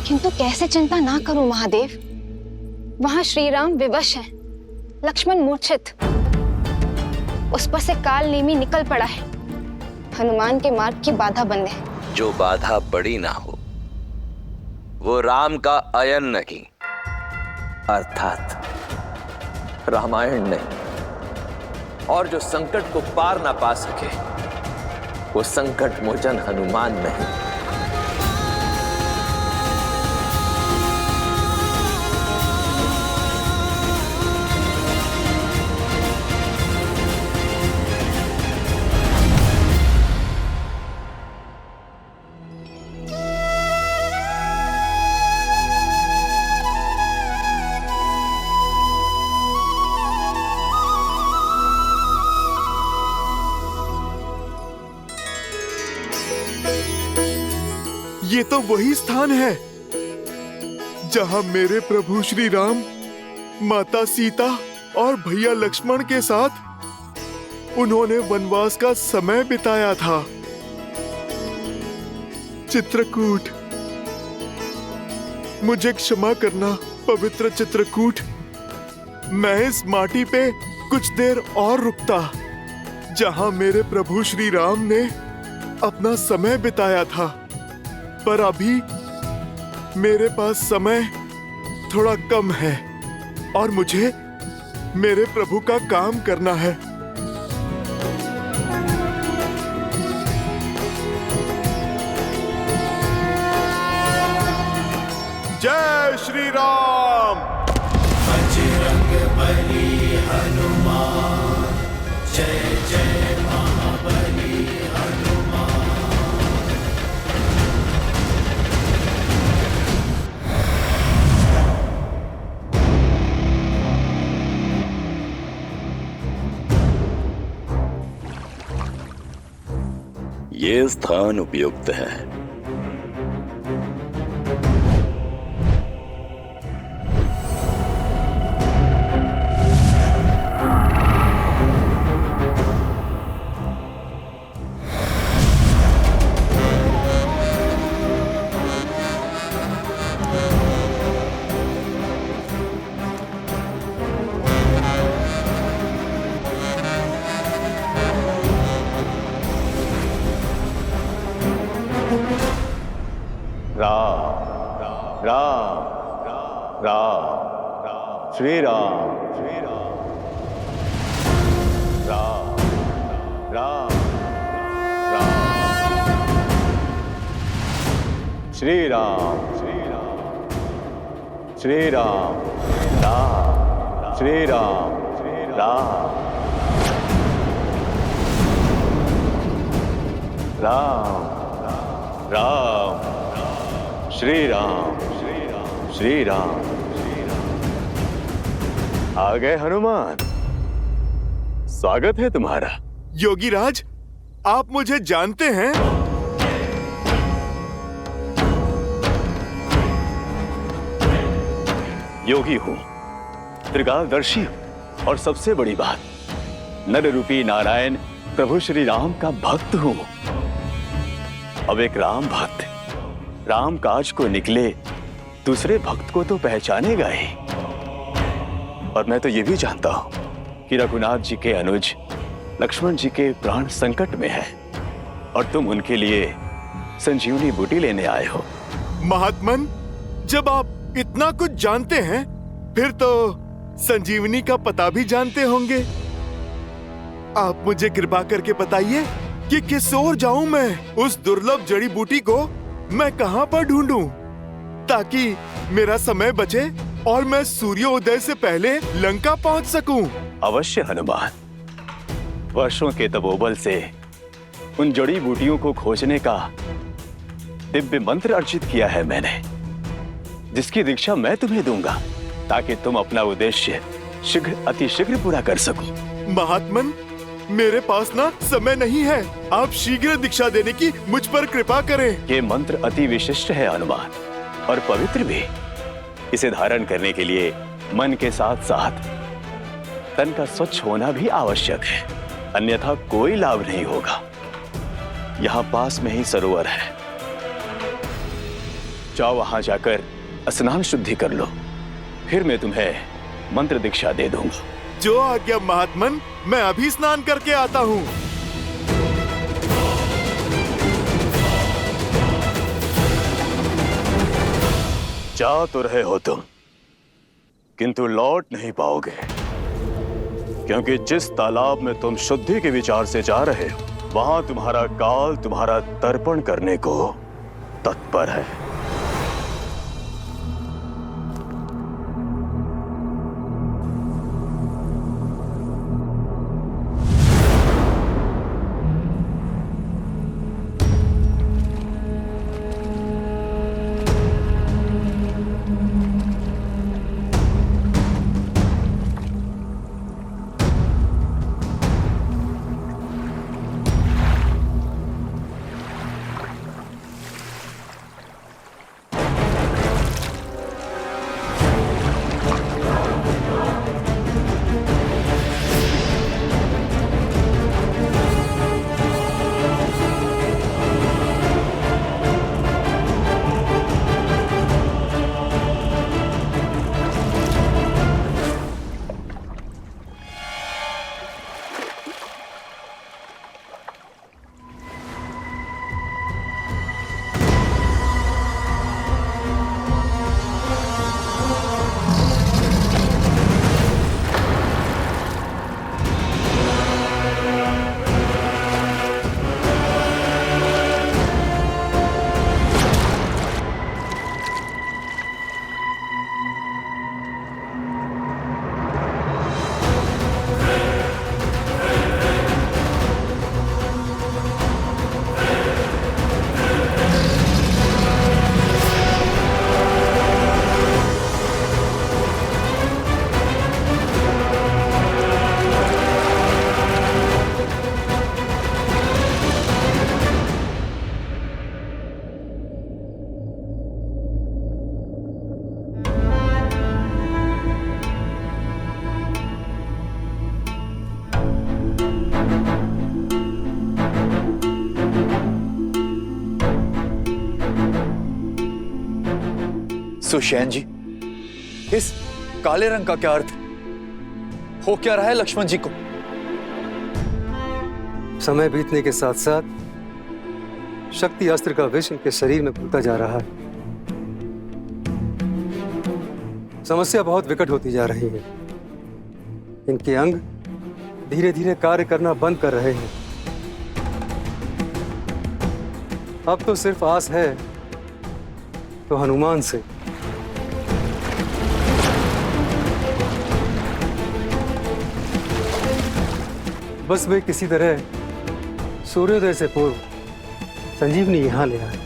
किंतु कैसे चिंता ना करूं महादेव? वहां श्री राम विवश हैं, लक्ष्मण मूर्छित, उस पर से काल नेमी निकल पड़ा है। हनुमान के मार्ग की बाधा बंद है। जो बाधा बड़ी ना हो वो राम का अयन नहीं, अर्थात रामायण नहीं। और जो संकट को पार ना पा सके वो संकट मोचन हनुमान नहीं। ये तो वही स्थान है जहां मेरे प्रभु श्री राम माता सीता और भैया लक्ष्मण के साथ उन्होंने वनवास का समय बिताया था। चित्रकूट, मुझे क्षमा करना पवित्र चित्रकूट। मैं इस माटी पे कुछ देर और रुकता जहां मेरे प्रभु श्री राम ने अपना समय बिताया था, पर अभी मेरे पास समय थोड़ा कम है और मुझे मेरे प्रभु का काम करना है। जय श्री राम। बजरंग बली हनुमान, जय जय महाबली हनुमान। ये स्थान उपयुक्त है। राम राम राम श्री राम राम राम राम श्री राम श्री राम राम श्री राम राम राम राम श्री राम श्री राम। आ गए हनुमान, स्वागत है तुम्हारा। योगी राज, आप मुझे जानते हैं? योगी हूं, त्रिकालदर्शी हूं, और सबसे बड़ी बात, नर रूपी नारायण प्रभु श्री राम का भक्त हूं। अब एक राम भक्त राम काज को निकले दूसरे भक्त को तो पहचानेगा ही। और मैं तो ये भी जानता हूं कि रघुनाथ जी के अनुज लक्ष्मण जी के प्राण संकट में है और तुम उनके लिए संजीवनी बूटी लेने आए हो। महात्मन, जब आप इतना कुछ जानते हैं फिर तो संजीवनी का पता भी जानते होंगे। आप मुझे कृपा करके बताइए कि किस ओर जाऊं मैं? उस दुर्लभ जड़ी बूटी को मैं कहां पर ढूंढूं ताकि मेरा समय बचे और मैं सूर्योदय से पहले लंका पहुंच सकूं? अवश्य हनुमान, वर्षों के तपोबल से उन जड़ी बूटियों को खोजने का दिव्य मंत्र अर्जित किया है मैंने। जिसकी दीक्षा मैं तुम्हें दूंगा ताकि तुम अपना उद्देश्य शीघ्र अतिशीघ्र पूरा कर सको। महात्मन, मेरे पास ना समय नहीं है। आप शीघ्र दीक्षा देने की मुझ पर कृपा करें। ये मंत्र अति विशिष्ट है हनुमान, और पवित्र भी। इसे धारण करने के लिए मन के साथ साथ तन का स्वच्छ होना भी आवश्यक है, अन्यथा कोई लाभ नहीं होगा। यहाँ पास में ही सरोवर है, जाओ वहां जाकर स्नान शुद्धि कर लो, फिर मैं तुम्हें मंत्र दीक्षा दे दूंगा। जो आज्ञा महात्मन, मैं अभी स्नान करके आता हूँ। जा तो रहे हो तुम, किंतु लौट नहीं पाओगे, क्योंकि जिस तालाब में तुम शुद्धि के विचार से जा रहे हो, वहां तुम्हारा काल तुम्हारा तर्पण करने को तत्पर है। सुषेण जी, इस काले रंग का क्या अर्थ हो क्या रहा है लक्ष्मण जी को? समय बीतने के साथ साथ शक्ति अस्त्र का विष इनके शरीर में घुलता जा रहा है। समस्या बहुत विकट होती जा रही है। इनके अंग धीरे धीरे कार्य करना बंद कर रहे हैं। अब तो सिर्फ आस है तो हनुमान से। बस वे किसी तरह सूर्योदय से पूर्व संजीवनी यहां ले आए।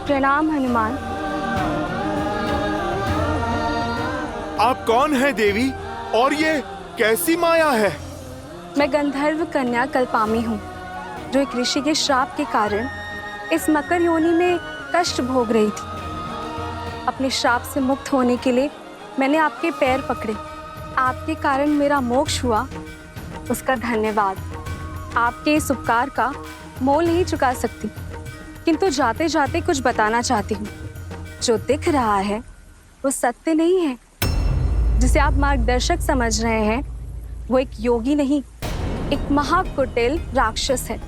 प्रणाम हनुमान। आप कौन हैं देवी, और ये कैसी माया है? मैं गंधर्व कन्या कल्पामी हूँ, जो एक ऋषि के श्राप के कारण इस मकर योनि में कष्ट भोग रही थी। अपने श्राप से मुक्त होने के लिए मैंने आपके पैर पकड़े। आपके कारण मेरा मोक्ष हुआ, उसका धन्यवाद। आपके इस उपकार का मोल नहीं चुका सकती, किंतु जाते जाते कुछ बताना चाहती हूँ। जो दिख रहा है वो सत्य नहीं है। जिसे आप मार्गदर्शक समझ रहे हैं वो एक योगी नहीं, एक महाकुटिल राक्षस है।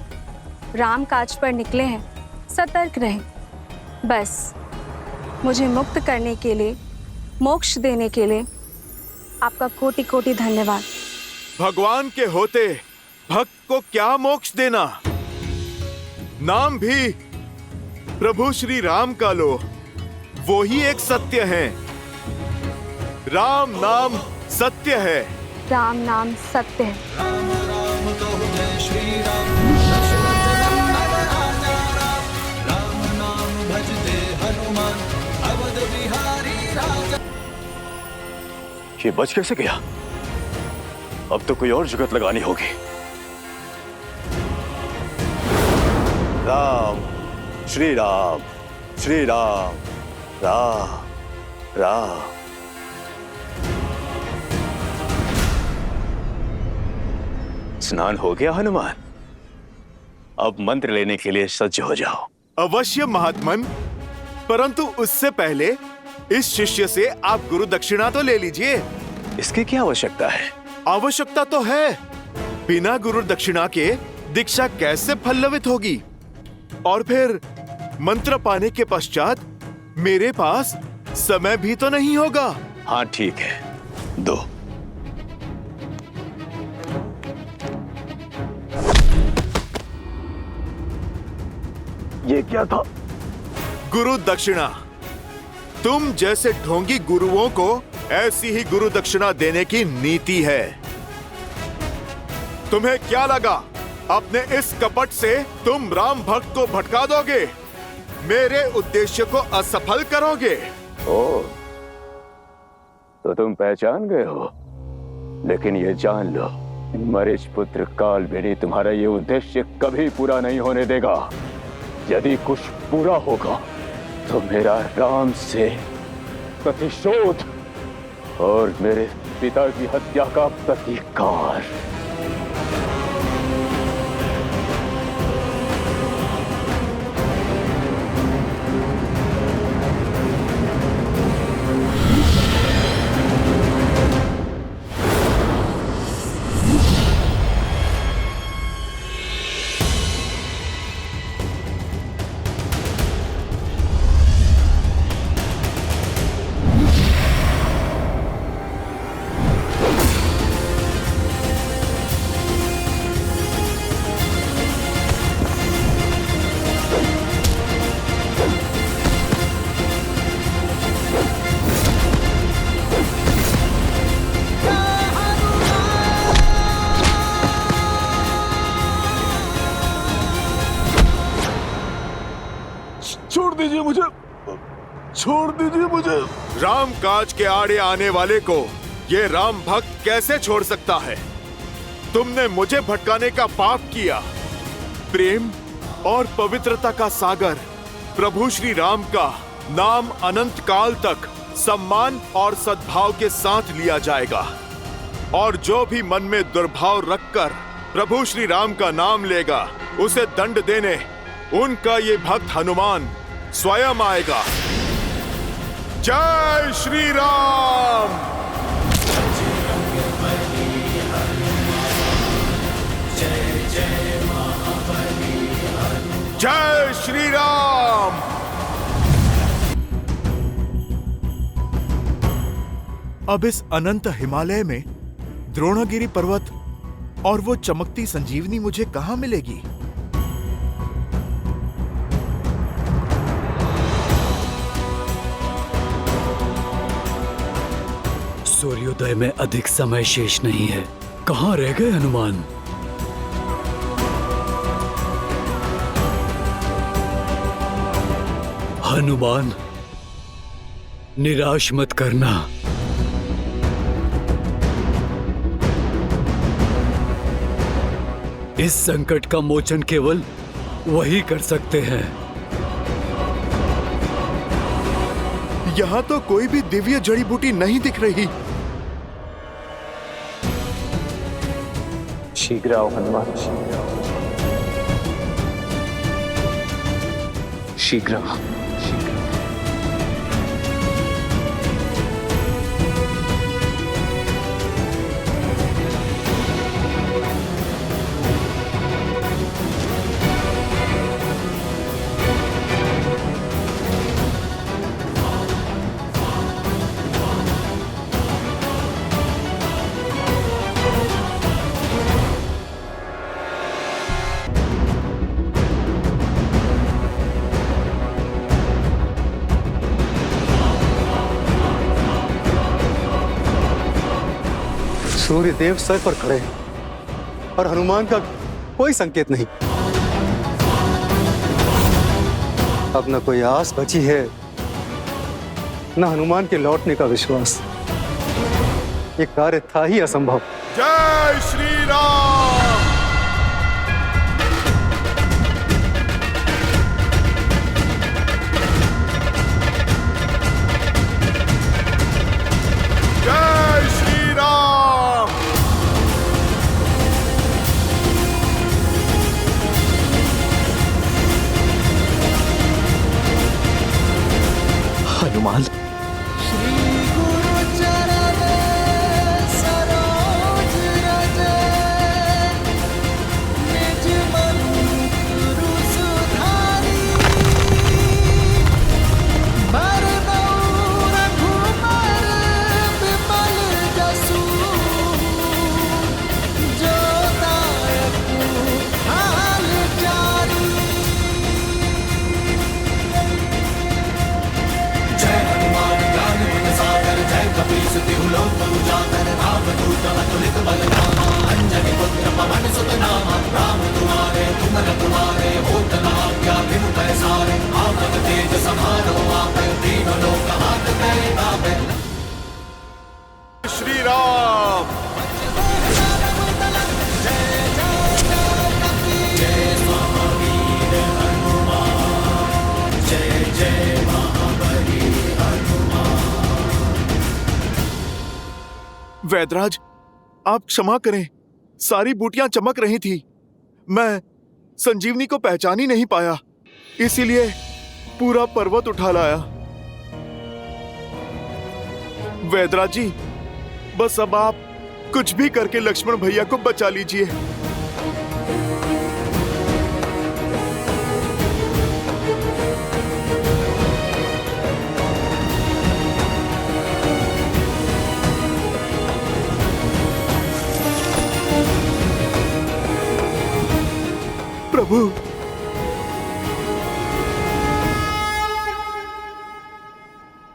राम काज पर निकले हैं, सतर्क रहें। बस मुझे मुक्त करने के लिए, मोक्ष देने के लिए आपका कोटि कोटि धन्यवाद। भगवान के होते भक्त को क्या मोक्ष देना? नाम भी प्रभु श्री राम का लो, वो ही एक सत्य है। राम नाम सत्य है। राम नाम सत्य है। श्री राम नाम भजते हनुमान अवध बिहारी राजा। ये बच कैसे गया? अब तो कोई और जुगत लगानी होगी। राम श्री राम श्री राम राम राम। स्नान हो गया हनुमान? अब मंत्र लेने के लिए सज्ज हो जाओ। अवश्य महात्मन, परंतु उससे पहले इस शिष्य से आप गुरु दक्षिणा तो ले लीजिए। इसकी क्या आवश्यकता है? आवश्यकता तो है। बिना गुरु दक्षिणा के दीक्षा कैसे फलवित होगी? और फिर मंत्र पाने के पश्चात मेरे पास समय भी तो नहीं होगा। हाँ ठीक है, दो। ये क्या था? गुरु दक्षिणा। तुम जैसे ढोंगी गुरुओं को ऐसी ही गुरु दक्षिणा देने की नीति है। तुम्हें क्या लगा अपने इस कपट से तुम राम भक्त को भटका दोगे, मेरे उद्देश्य को असफल करोगे? ओ, तो तुम पहचान गए हो। लेकिन ये जान लो, मरीच पुत्र कालबेनी तुम्हारा ये उद्देश्य कभी पूरा नहीं होने देगा। यदि कुछ पूरा होगा तो मेरा राम से प्रतिशोध और मेरे पिता की हत्या का प्रतिकार। छोड़ दीजिए मुझे, छोड़ दीजिए मुझे। राम काज के आड़े आने वाले को ये राम भक्त कैसे छोड़ सकता है? तुमने मुझे भटकाने का पाप किया। प्रेम और पवित्रता का सागर प्रभु श्री राम का नाम अनंत काल तक सम्मान और सद्भाव के साथ लिया जाएगा। और जो भी मन में दुर्भाव रखकर प्रभु श्री राम का नाम लेगा, उसे दंड देने उनका ये भक्त हनुमान स्वयं आएगा। जय श्री राम। जय श्री राम। अब इस अनंत हिमालय में द्रोणगिरि पर्वत और वो चमकती संजीवनी मुझे कहां मिलेगी? सूर्योदय में अधिक समय शेष नहीं है। कहाँ रह गए हनुमान? हनुमान, निराश मत करना। इस संकट का मोचन केवल वही कर सकते हैं। यहाँ तो कोई भी दिव्य जड़ी बूटी नहीं दिख रही। शीघ्र आओ हनुमान, शीघ्र आओ। सूर्य देव सर पर खड़े हैं और हनुमान का कोई संकेत नहीं। अब न कोई आस बची है, न हनुमान के लौटने का विश्वास। ये कार्य था ही असंभव। जय श्री राम। जय श्री राम। हनुमान, श्री राम। वैदराज, आप क्षमा करें, सारी बूटियां चमक रही थी। मैं संजीवनी को पहचान ही नहीं पाया, इसीलिए पूरा पर्वत उठा लाया। वैदराज जी, बस अब आप कुछ भी करके लक्ष्मण भैया को बचा लीजिए। प्रभु,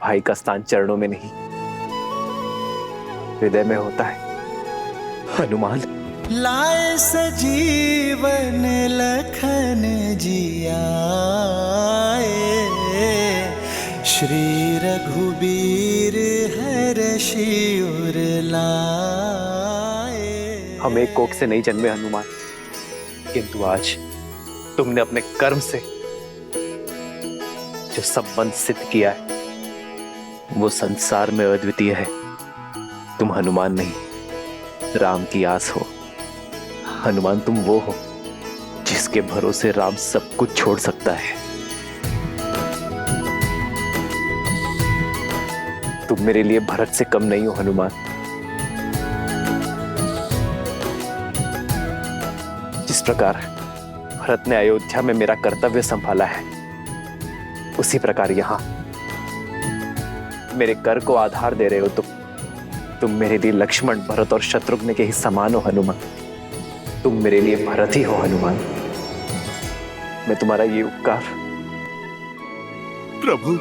भाई का स्थान चरणों में नहीं, हृदय में होता है। हनुमान, लाए सजीवन लखन जियाए, श्री रघुबीर हर्षि उर लाए। हम एक कोख से नहीं जन्मे हनुमान, किंतु आज तुमने अपने कर्म से जो संबंध सिद्ध किया है वो संसार में अद्वितीय है। तुम हनुमान नहीं, राम की आस हो। हनुमान, तुम वो हो जिसके भरोसे राम सब कुछ छोड़ सकता है। तुम मेरे लिए भरत से कम नहीं हो हनुमान। जिस प्रकार भरत ने अयोध्या में मेरा कर्तव्य संभाला है, उसी प्रकार यहां मेरे कर को आधार दे रहे हो तुम मेरे लिए लक्ष्मण, भरत और शत्रुघ्न के ही समान हो हनुमान। तुम मेरे लिए भरत ही हो हनुमान। मैं तुम्हारा ये उपकार। प्रभु,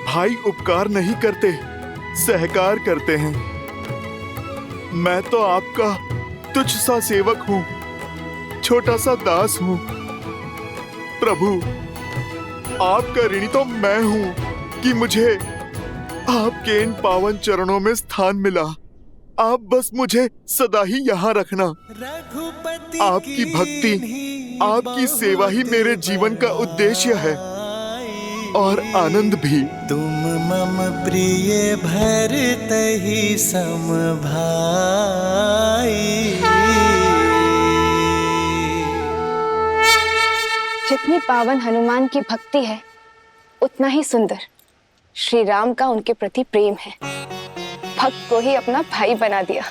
भाई उपकार नहीं करते, सहकार करते हैं। मैं तो आपका तुच्छ सा सेवक हूं, छोटा सा दास हूं। प्रभु, आपका ऋणी तो मैं हूं कि मुझे आपके इन पावन चरणों में स्थान मिला। आप बस मुझे सदा ही यहाँ रखना। आपकी भक्ति, आपकी सेवा ही मेरे जीवन का उद्देश्य है और आनंद भी। तुम मम प्रिय भरत ही सम भाई। जितनी पावन हनुमान की भक्ति है उतना ही सुंदर श्री राम का उनके प्रति प्रेम है। भक्त को ही अपना भाई बना दिया।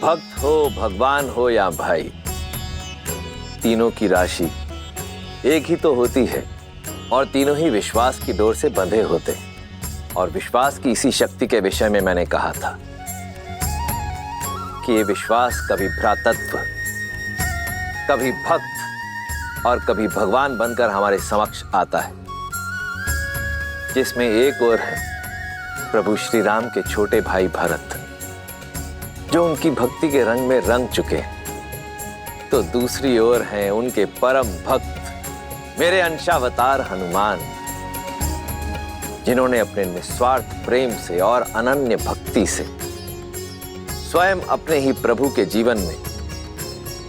भक्त हो, भगवान हो या भाई, तीनों की राशि एक ही तो होती है और तीनों ही विश्वास की डोर से बंधे होते हैं। और विश्वास की इसी शक्ति के विषय में मैंने कहा था कि ये विश्वास कभी भ्रातृत्व, कभी भक्त और कभी भगवान बनकर हमारे समक्ष आता है, जिसमें एक ओर है प्रभु श्री राम के छोटे भाई भरत, जो उनकी भक्ति के रंग में रंग चुके हैं, तो दूसरी ओर हैं उनके परम भक्त मेरे अंशावतार हनुमान, जिन्होंने अपने निस्वार्थ प्रेम से और अनन्य भक्ति से स्वयं अपने ही प्रभु के जीवन में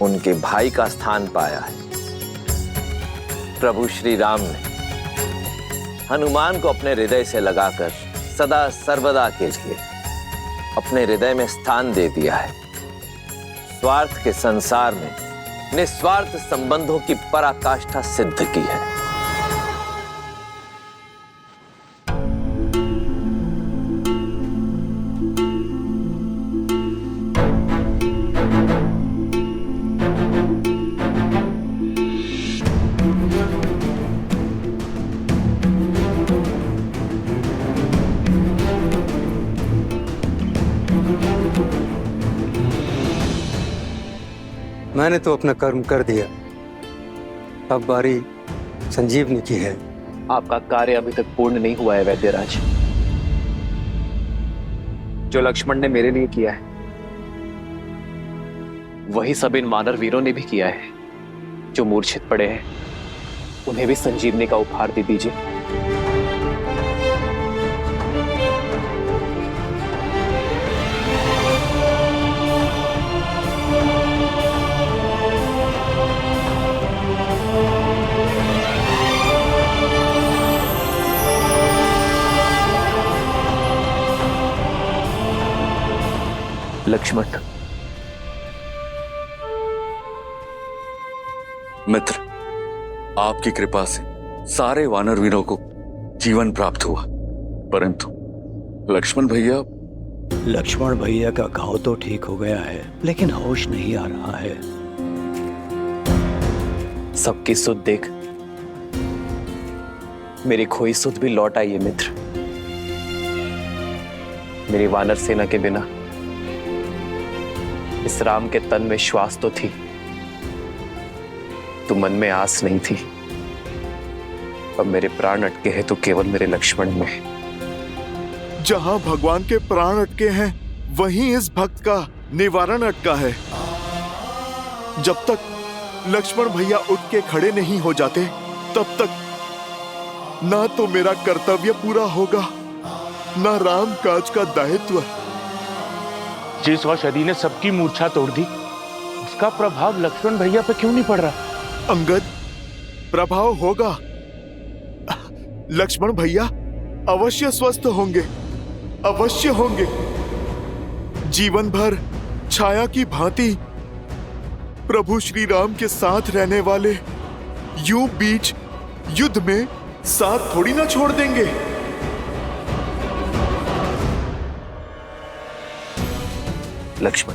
उनके भाई का स्थान पाया है। प्रभु श्री राम ने हनुमान को अपने हृदय से लगाकर सदा सर्वदा के लिए अपने हृदय में स्थान दे दिया है। स्वार्थ के संसार में निस्वार्थ संबंधों की पराकाष्ठा सिद्ध की है। मैंने तो अपना कर्म कर दिया, अब बारी संजीवनी की है। आपका कार्य अभी तक पूर्ण नहीं हुआ है वैद्यराज। जो लक्ष्मण ने मेरे लिए किया है वही सब इन वानर वीरों ने भी किया है। जो मूर्छित पड़े हैं उन्हें भी संजीवनी का उपहार दे दीजिए। लक्ष्मण, मित्र, आपकी कृपा से सारे वानर वीरों को जीवन प्राप्त हुआ, परंतु लक्ष्मण भैया का घाव तो ठीक हो गया है, लेकिन होश नहीं आ रहा है। सबकी सुध देख मेरी खोई सुध भी लौट आई है मित्र। मेरी वानर सेना के बिना इस राम के तन में श्वास तो थी, तो मन में आस नहीं थी। अब मेरे प्राण अटके हैं तो केवल मेरे लक्ष्मण में। जहां भगवान के प्राण अटके हैं वहीं इस भक्त का निवारण अटका है। जब तक लक्ष्मण भैया उठ के खड़े नहीं हो जाते तब तक ना तो मेरा कर्तव्य पूरा होगा, ना राम काज का दायित्व। जिस औषधि ने सबकी मूर्छा तोड़ दी, उसका प्रभाव लक्ष्मण भैया पे क्यों नहीं पड़ रहा? अंगद, प्रभाव होगा। लक्ष्मण भैया अवश्य स्वस्थ होंगे, अवश्य होंगे। जीवन भर छाया की भांति प्रभु श्री राम के साथ रहने वाले यूं बीच युद्ध में साथ थोड़ी ना छोड़ देंगे। लक्ष्मण,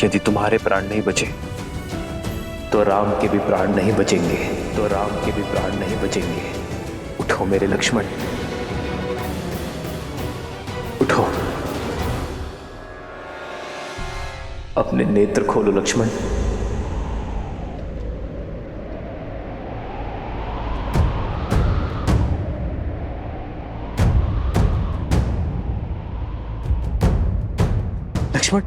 यदि तुम्हारे प्राण नहीं बचे तो राम के भी प्राण नहीं बचेंगे, तो राम के भी प्राण नहीं बचेंगे। उठो मेरे लक्ष्मण, उठो, अपने नेत्र खोलो लक्ष्मण। लक्ष्मण,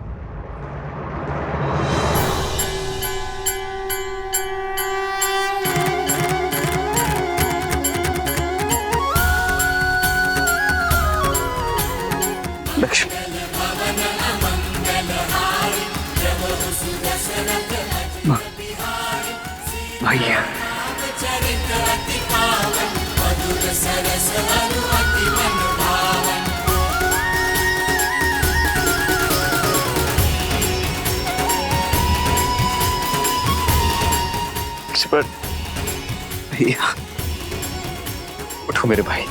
भैया लक्ष्मण, भैया उठो मेरे भाई।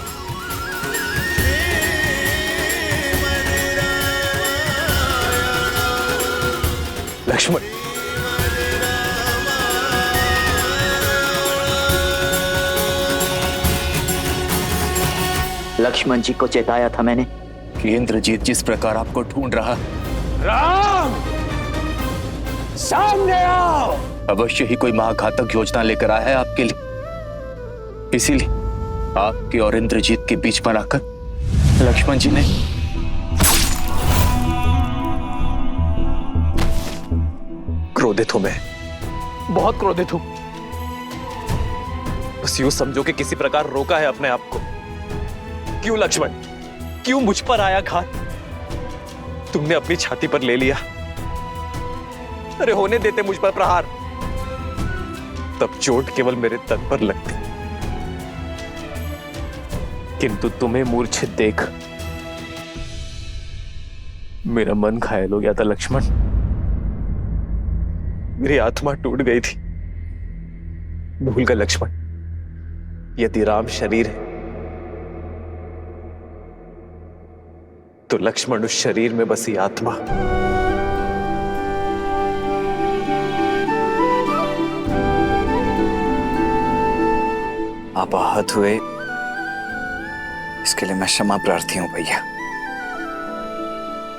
लक्ष्मण, लक्ष्मण जी को चेताया था मैंने कि इंद्रजीत जिस प्रकार आपको ढूंढ रहा। राम, सामने आओ। अवश्य ही कोई महाघातक योजना लेकर आया है आपके लिए, इसीलिए आपके और इंद्रजीत के बीच बनाकर लक्ष्मण जी ने क्रोधित हूं मैं, बहुत क्रोधित हूं। बस यूं समझो कि किसी प्रकार रोका है अपने आप को। क्यों लक्ष्मण, क्यों मुझ पर आया घात? तुमने अपनी छाती पर ले लिया। अरे होने देते मुझ पर प्रहार, तब चोट केवल मेरे तन पर लगती, किंतु तुम्हें मूर्छित देख मेरा मन घायल हो गया था लक्ष्मण। मेरी आत्मा टूट गई थी। भूल गए लक्ष्मण, यदि राम शरीर है तो लक्ष्मण उस शरीर में बसी आत्मा। आप आहत हुए, इसके लिए मैं क्षमा प्रार्थी हूं भैया,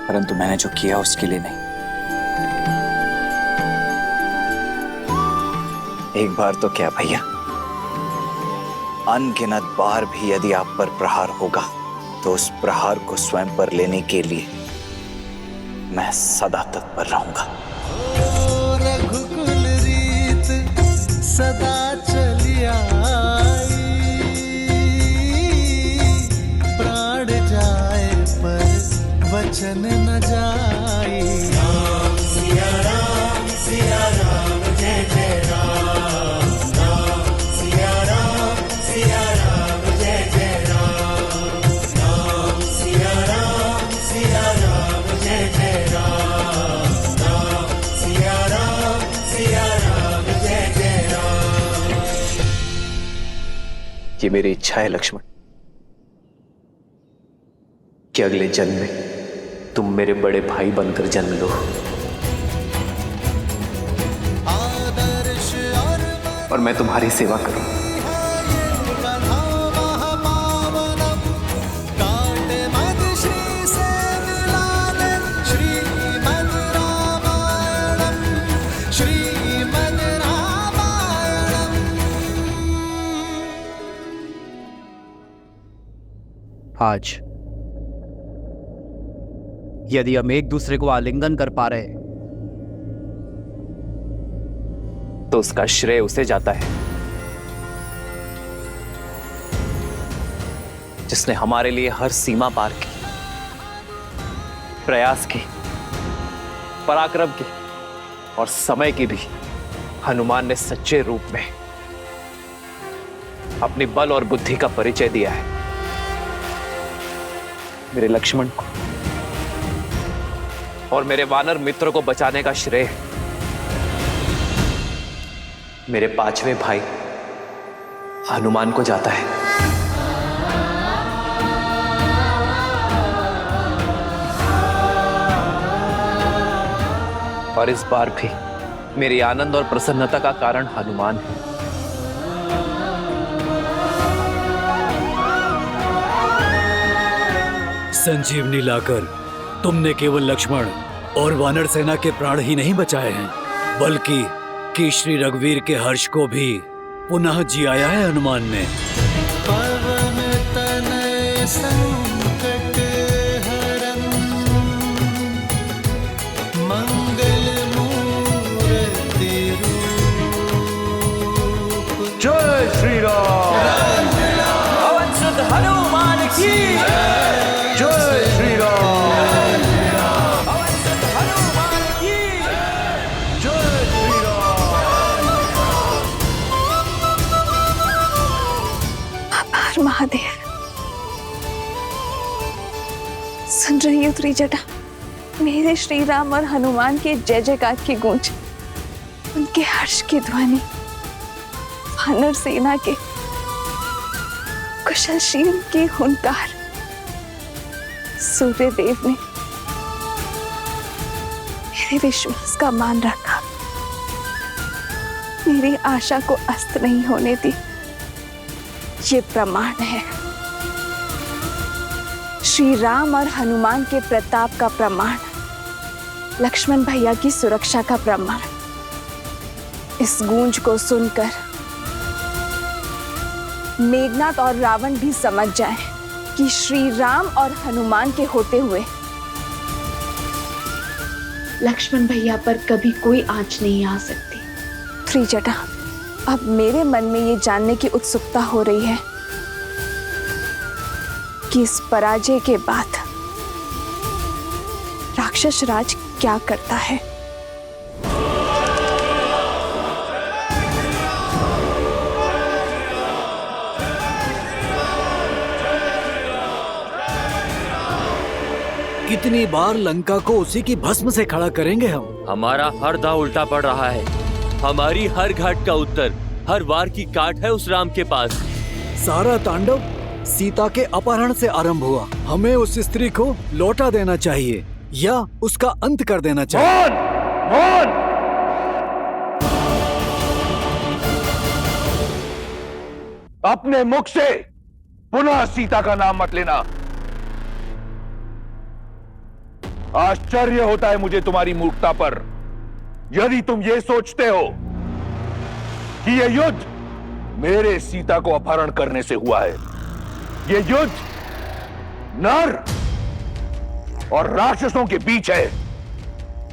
परंतु मैंने जो किया उसके लिए नहीं। एक बार तो क्या भैया, अनगिनत बार भी यदि आप पर प्रहार होगा तो उस प्रहार को स्वयं पर लेने के लिए मैं सदा तत्पर रहूंगा। रघुकुल रीत सदा चली आई, प्राण जाए पर वचन न जाए। राम सिया राम जय जय राम, राम सिया राम जय जय राम, राम सिया राम जय जय राम, राम सिया राम जय जय राम। ये मेरी इच्छा है लक्ष्मण कि अगले जन्म में तुम मेरे बड़े भाई बनकर जन्म लो और मैं तुम्हारी सेवा करूं। आज यदि हम एक दूसरे को आलिंगन कर पा रहे तो उसका श्रेय उसे जाता है जिसने हमारे लिए हर सीमा पार की, प्रयास की, पराक्रम की और समय की भी। हनुमान ने सच्चे रूप में अपनी बल और बुद्धि का परिचय दिया है। मेरे लक्ष्मण को और मेरे वानर मित्र को बचाने का श्रेय मेरे पांचवें भाई हनुमान को जाता है। और इस बार भी मेरी आनंद और प्रसन्नता का कारण हनुमान है। संजीवनी लाकर तुमने केवल लक्ष्मण और वानर सेना के प्राण ही नहीं बचाए हैं, बल्कि कि श्री रघुवीर के हर्ष को भी पुनः जियाया है हनुमान ने। पवन तनय संकट हरन, मंगल मूर्ति रूप। जय श्री राम। पवन सुत हनुमान की जय श्री राम। रही हूँ त्रिजटा, मेरे श्री राम और हनुमान के जय जयकार की गूंज, उनके हर्ष की ध्वनि, वानर सेना के कुशलशील की हुंकार। सूर्य देव ने मेरे विश्वास का मान रखा, मेरी आशा को अस्त नहीं होने दी। ये प्रमाण है, श्री राम और हनुमान के प्रताप का प्रमाण, लक्ष्मण भैया की सुरक्षा का प्रमाण। इस गूंज को सुनकर मेघनाथ और रावण भी समझ जाएं कि श्री राम और हनुमान के होते हुए लक्ष्मण भैया पर कभी कोई आंच नहीं आ सकती। त्रिजटा, अब मेरे मन में ये जानने की उत्सुकता हो रही है कि इस पराजय के बाद राक्षस राज क्या करता है। कितनी बार लंका को उसी की भस्म से खड़ा करेंगे हम? हमारा हर दांव उल्टा पड़ रहा है। हमारी हर घाट का उत्तर, हर वार की काट है उस राम के पास। सारा तांडव सीता के अपहरण से आरंभ हुआ। हमें उस स्त्री को लौटा देना चाहिए या उसका अंत कर देना चाहिए। मौन! अपने मुख से पुनः सीता का नाम मत लेना। आश्चर्य होता है मुझे तुम्हारी मूर्खता पर। यदि तुम ये सोचते हो कि यह युद्ध मेरे सीता को अपहरण करने से हुआ है, यह युद्ध नर और राक्षसों के बीच है,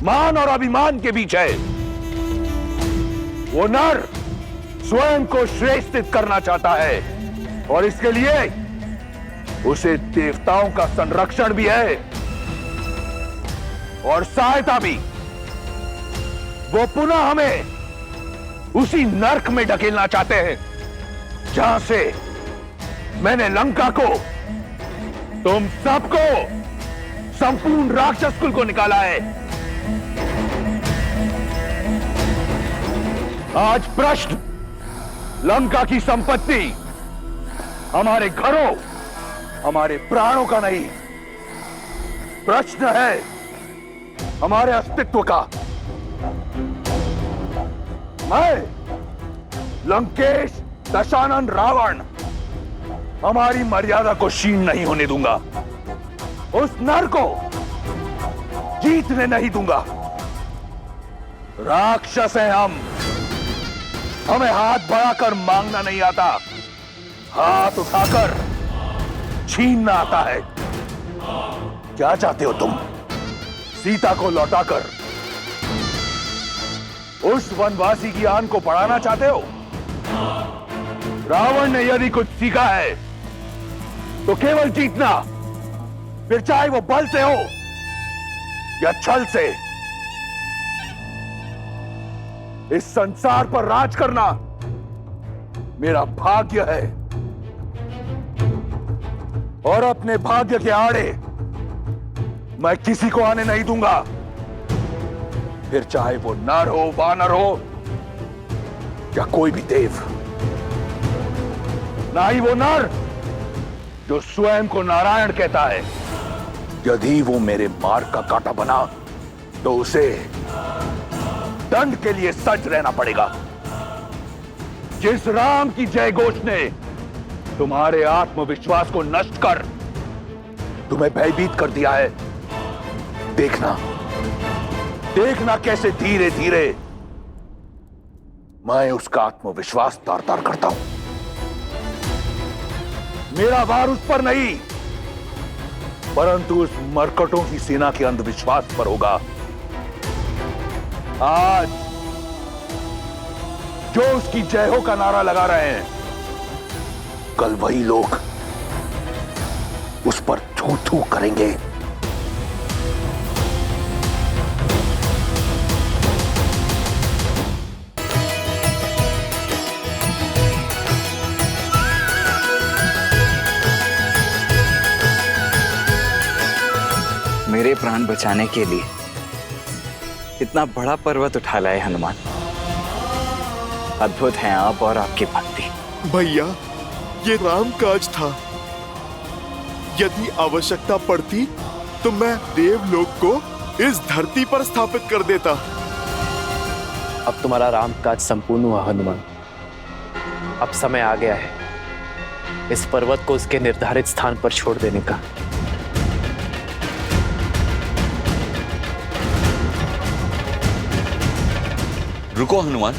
मान और अभिमान के बीच है। वो नर स्वयं को श्रेष्ठित करना चाहता है और इसके लिए उसे देवताओं का संरक्षण भी है और सहायता भी। वो पुनः हमें उसी नर्क में ढकेलना चाहते हैं जहां से मैंने लंका को, तुम सबको, संपूर्ण राक्षस कुल को निकाला है। आज प्रश्न लंका की संपत्ति, हमारे घरों, हमारे प्राणों का नहीं, प्रश्न है हमारे अस्तित्व का। मैं लंकेश दशानन रावण हमारी मर्यादा को क्षीण नहीं होने दूंगा, उस नर को जीतने नहीं दूंगा। राक्षस हैं हम, हमें हाथ बढ़ाकर मांगना नहीं आता, हाथ उठाकर छीनना आता है। क्या चाहते हो तुम? सीता को लौटाकर उस वनवासी की आन को बढ़ाना चाहते हो? रावण ने यदि कुछ सीखा है तो केवल जीतना, फिर चाहे वो बल से हो या छल से। इस संसार पर राज करना मेरा भाग्य है और अपने भाग्य के आड़े मैं किसी को आने नहीं दूंगा, फिर चाहे वो नर हो, वानर हो या कोई भी देव। ना ही वो नर जो स्वयं को नारायण कहता है। यदि वो मेरे मार्ग का कांटा बना तो उसे दंड के लिए सज्ज रहना पड़ेगा। जिस राम की जय घोष ने तुम्हारे आत्मविश्वास को नष्ट कर तुम्हें भयभीत कर दिया है, देखना, देखना कैसे धीरे धीरे मैं उसका आत्मविश्वास तार तार करता हूं। मेरा वार उस पर नहीं, परंतु उस मरकटों की सेना के अंधविश्वास पर होगा। आज जो उसकी जय हो का नारा लगा रहे हैं, कल वही लोग उस पर थू थू करेंगे। प्राण बचाने के लिए इतना बड़ा पर्वत उठा लाए हनुमान। अद्भुत हैं आप और आपकी भक्ति। भैया, ये राम काज था। यदि आवश्यकता पड़ती तो मैं देवलोक को इस धरती पर स्थापित कर देता। अब तुम्हारा राम काज संपूर्ण हुआ हनुमान। अब समय आ गया है इस पर्वत को उसके निर्धारित स्थान पर छोड़ देने का। रुको हनुमान।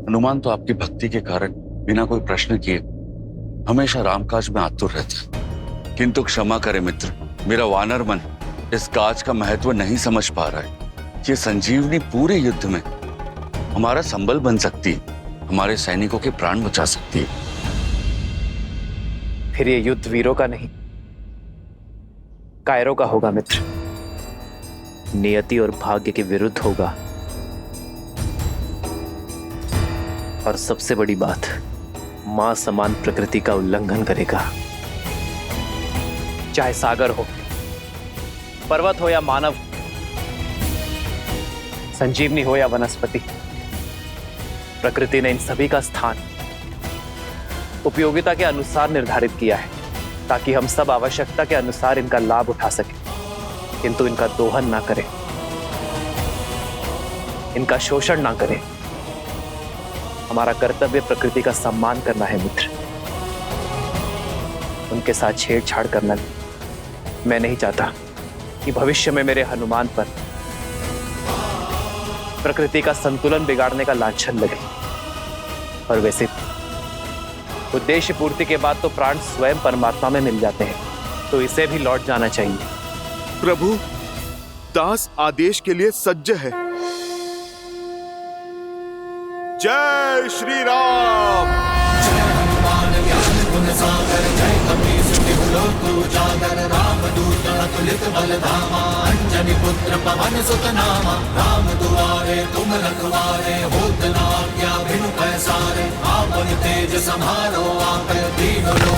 हनुमान तो आपकी भक्ति के कारण बिना कोई प्रश्न किए हमेशा रामकाज में आतुर रहता है। किंतु क्षमा करे मित्र, मेरा वानर मन इस काज का महत्व नहीं समझ पा रहा है। ये संजीवनी पूरे युद्ध में हमारा संबल बन सकती है, हमारे सैनिकों के प्राण बचा सकती है। फिर ये युद्ध वीरों का नहीं, कायरों का होगा मित्र। नियति और भाग्य के विरुद्ध होगा। और सबसे बड़ी बात, मां समान प्रकृति का उल्लंघन करेगा। चाहे सागर हो, पर्वत हो या मानव, संजीवनी हो या वनस्पति, प्रकृति ने इन सभी का स्थान उपयोगिता के अनुसार निर्धारित किया है ताकि हम सब आवश्यकता के अनुसार इनका लाभ उठा सकें, किंतु इनका दोहन ना करें, इनका शोषण ना करें। हमारा कर्तव्य प्रकृति का सम्मान करना है मित्र, उनके साथ छेड़छाड़ करना नहीं। मैं नहीं चाहता कि भविष्य में मेरे हनुमान पर प्रकृति का संतुलन बिगाड़ने का लांछन लगे। और वैसे उद्देश्य पूर्ति के बाद तो प्राण स्वयं परमात्मा में मिल जाते हैं, तो इसे भी लौट जाना चाहिए। प्रभु, दास आदेश के लिए सज्ज है। जय श्री राम। जय हनुमान ज्ञान गुण सागर, जय कपीस तिहु लोक उजागर, राम दूत अतुलित बल धामा, अंजनी पुत्र पवन सुत नामा, राम दुआरे तुम रखवारे, होत न आज्ञा बिनु पैसारे, आपन तेज समारो आपै, दीन लोक